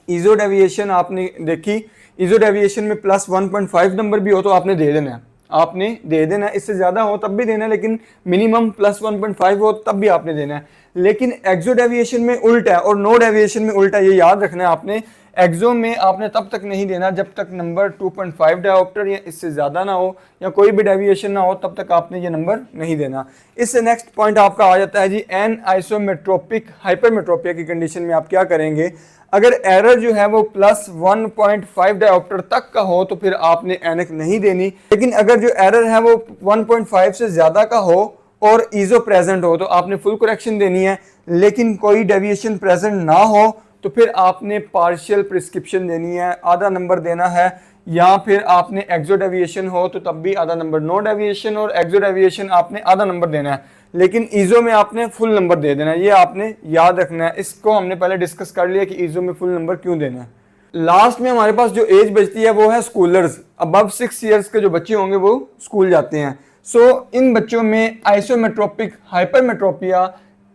ईजो डेविएशन आपने देखी, ईजो डेविएशन में +1.5 नंबर भी हो तो आपने दे देना है, आपने दे देना है। इससे ज्यादा हो तब भी देना है, लेकिन मिनिमम +1.5 हो तब भी आपने देना है। लेकिन एक्सो डेविएशन में उल्टा है और नो डेविएशन में उल्टा, ये याद रखना है आपने। एक्सो में आपने तब तक नहीं देना जब तक नंबर 2.5 डायोप्टर या इससे ज्यादा ना हो या कोई भी डेविएशन ना हो, तब तक आपने ये नंबर नहीं देना। इससे नेक्स्ट पॉइंट आपका आ जाता है जी एन आइसोमेट्रोपिक हाइपरमेट्रोपिया की कंडीशन में आप क्या करेंगे? अगर एरर जो है वो +1.5 डायोप्टर तक का हो तो फिर आपने एनक नहीं देनी। लेकिन अगर जो एरर है वो 1.5 से ज्यादा का हो और ईजो प्रेजेंट हो तो आपने फुल करेक्शन देनी है। लेकिन कोई डेविएशन प्रेजेंट ना हो तो फिर आपने पार्शियल प्रिस्क्रिप्शन देनी है, आधा नंबर देना है। या फिर आपने एक्सो डेविएशन हो तो तब भी आधा नंबर, नो डेविएशन और एक्सो डेविएशन आपने आधा नंबर देना है, लेकिन ईजो में आपने फुल नंबर दे देना है। ये आपने याद रखना है। इसको हमने पहले डिस्कस कर लिया कि ईजो में फुल नंबर क्यों देना है। लास्ट में हमारे पास जो एज बचती है वो है स्कूलर्स। अबव 6 ईयर्स के जो बच्चे होंगे वो स्कूल जाते हैं। सो इन बच्चों में आइसोमेट्रोपिक हाइपरमेट्रोपिया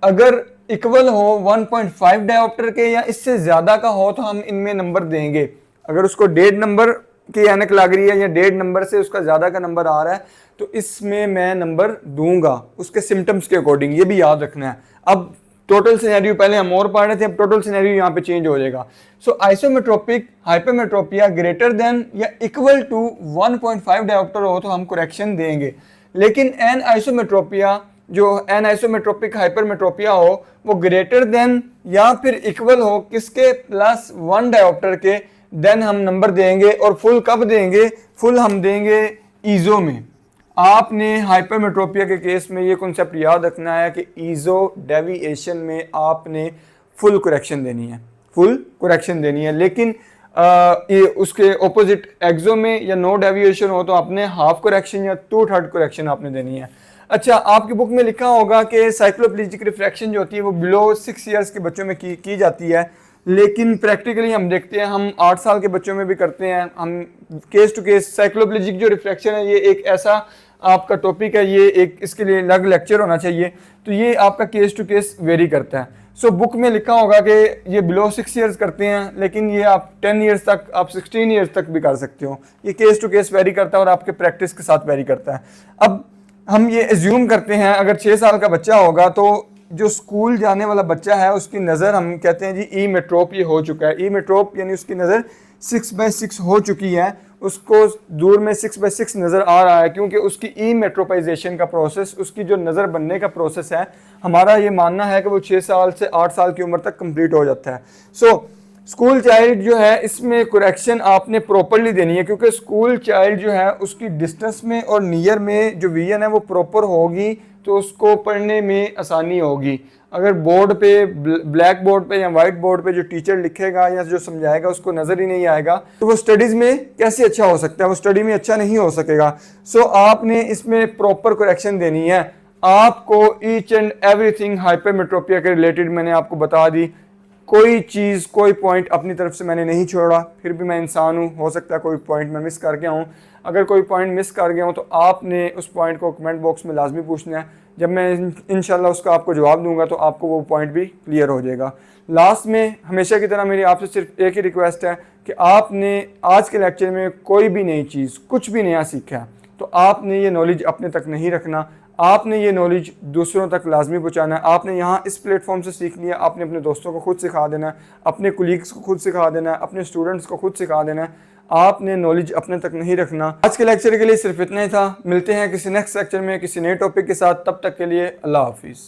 अगर इक्वल हो 1.5 डायोप्टर के या इससे ज़्यादा का हो तो हम इनमें नंबर देंगे। अगर उसको 1.5 नंबर की ऐनक लग रही है या 1.5 नंबर से उसका ज़्यादा का नंबर आ रहा है तो इसमें मैं नंबर दूंगा उसके सिम्टम्स के अकॉर्डिंग। ये भी याद रखना है। अब टोटल सिनेरियो पहले हम और पढ़ रहे थे, अब टोटल सिनेरियो यहाँ पे चेंज हो जाएगा। सो आइसोमेट्रोपिक हाइपरमेट्रोपिया ग्रेटर देन या इक्वल टू 1.5 डायोप्टर हो तो हम करेक्शन देंगे, लेकिन एन आइसोमेट्रोपिया जो एन आइसोमेट्रोपिक हाइपरमेट्रोपिया हो वो ग्रेटर देन या फिर इक्वल हो किसके, +1 डायोप्टर के, देन हम नंबर देंगे। और फुल कब देंगे, फुल हम देंगे ईजो में। आपने हाइपरमेट्रोपिया के केस में ये कॉन्सेप्ट याद रखना है कि ईजो डेविएशन में आपने फुल करेक्शन देनी है, फुल करेक्शन देनी है। लेकिन ये उसके ऑपोजिट एक्सो में या नो डेविएशन हो तो आपने हाफ करेक्शन या 2/3 करेक्शन आपने देनी है। अच्छा, आपकी बुक में लिखा होगा कि साइक्लोप्लेजिक रिफ्रैक्शन जो होती है वो बिलो 6 ईयर्स के बच्चों में की जाती है, लेकिन प्रैक्टिकली हम देखते हैं, हम 8 साल के बच्चों में भी करते हैं। हम केस टू केस साइक्लोप्लेजिक जो रिफ्रैक्शन है ये एक ऐसा आपका टॉपिक है, ये एक इसके लिए अलग लेक्चर होना चाहिए, तो ये आपका केस टू केस वेरी करता है। सो बुक में लिखा होगा कि ये बिलो 6 ईयर्स करते हैं, लेकिन ये आप 10 ईयर्स तक, आप 16 ईयर्स तक भी कर सकते हो। ये केस टू केस वेरी करता है और आपके प्रैक्टिस के साथ वेरी करता है। अब हम ये एज्यूम करते हैं अगर 6 साल का बच्चा होगा तो जो स्कूल जाने वाला बच्चा है उसकी नज़र, हम कहते हैं जी ई मेट्रोप ये हो चुका है। ई मेट्रोप यानी उसकी नज़र 6/6 हो चुकी है, उसको दूर में 6/6 नज़र आ रहा है, क्योंकि उसकी ई मेट्रोपाइजेशन का प्रोसेस, उसकी जो नज़र बनने का प्रोसेस है, हमारा ये मानना है कि वो 6 साल से 8 साल की उम्र तक कंप्लीट हो जाता है। सो स्कूल चाइल्ड जो है इसमें करेक्शन आपने प्रॉपरली देनी है, क्योंकि स्कूल चाइल्ड जो है उसकी डिस्टेंस में और नियर में जो विजन है वो प्रॉपर होगी तो उसको पढ़ने में आसानी होगी। अगर बोर्ड पे, ब्लैक बोर्ड पे या वाइट बोर्ड पे जो टीचर लिखेगा या जो समझाएगा उसको नज़र ही नहीं आएगा तो वो स्टडीज़ में कैसे अच्छा हो सकता है, वो स्टडी में अच्छा नहीं हो सकेगा। सो आपने इसमें प्रॉपर करेक्शन देनी है। आपको ईच एंड एवरीथिंग हाइपरमेट्रोपिया के रिलेटेड मैंने आपको बता दी, कोई चीज़, कोई पॉइंट अपनी तरफ से मैंने नहीं छोड़ा। फिर भी मैं इंसान हूँ, हो सकता है कोई पॉइंट मैं मिस कर गया हूँ। अगर कोई पॉइंट मिस कर गया हूँ तो आपने उस पॉइंट को कमेंट बॉक्स में लाजमी पूछना है। जब मैं इंशाल्लाह उसका आपको जवाब दूंगा तो आपको वो पॉइंट भी क्लियर हो जाएगा। लास्ट में हमेशा की तरह मेरी आपसे सिर्फ एक ही रिक्वेस्ट है कि आपने आज के लेक्चर में कोई भी नई चीज़, कुछ भी नया सीखा तो आपने ये नॉलेज अपने तक नहीं रखना, आपने ये नॉलेज दूसरों तक लाजमी पहुँचाना है। आपने यहाँ इस प्लेटफॉर्म से सीख लिया, आपने अपने दोस्तों को खुद सिखा देना है, अपने कुलीग्स को खुद सिखा देना है, अपने स्टूडेंट्स को खुद सिखा देना है। आपने नॉलेज अपने तक नहीं रखना। आज के लेक्चर के लिए सिर्फ इतना ही था। मिलते हैं किसी नेक्स्ट लेक्चर में किसी नए टॉपिक के साथ, तब तक के लिए अल्लाह हाफिज़।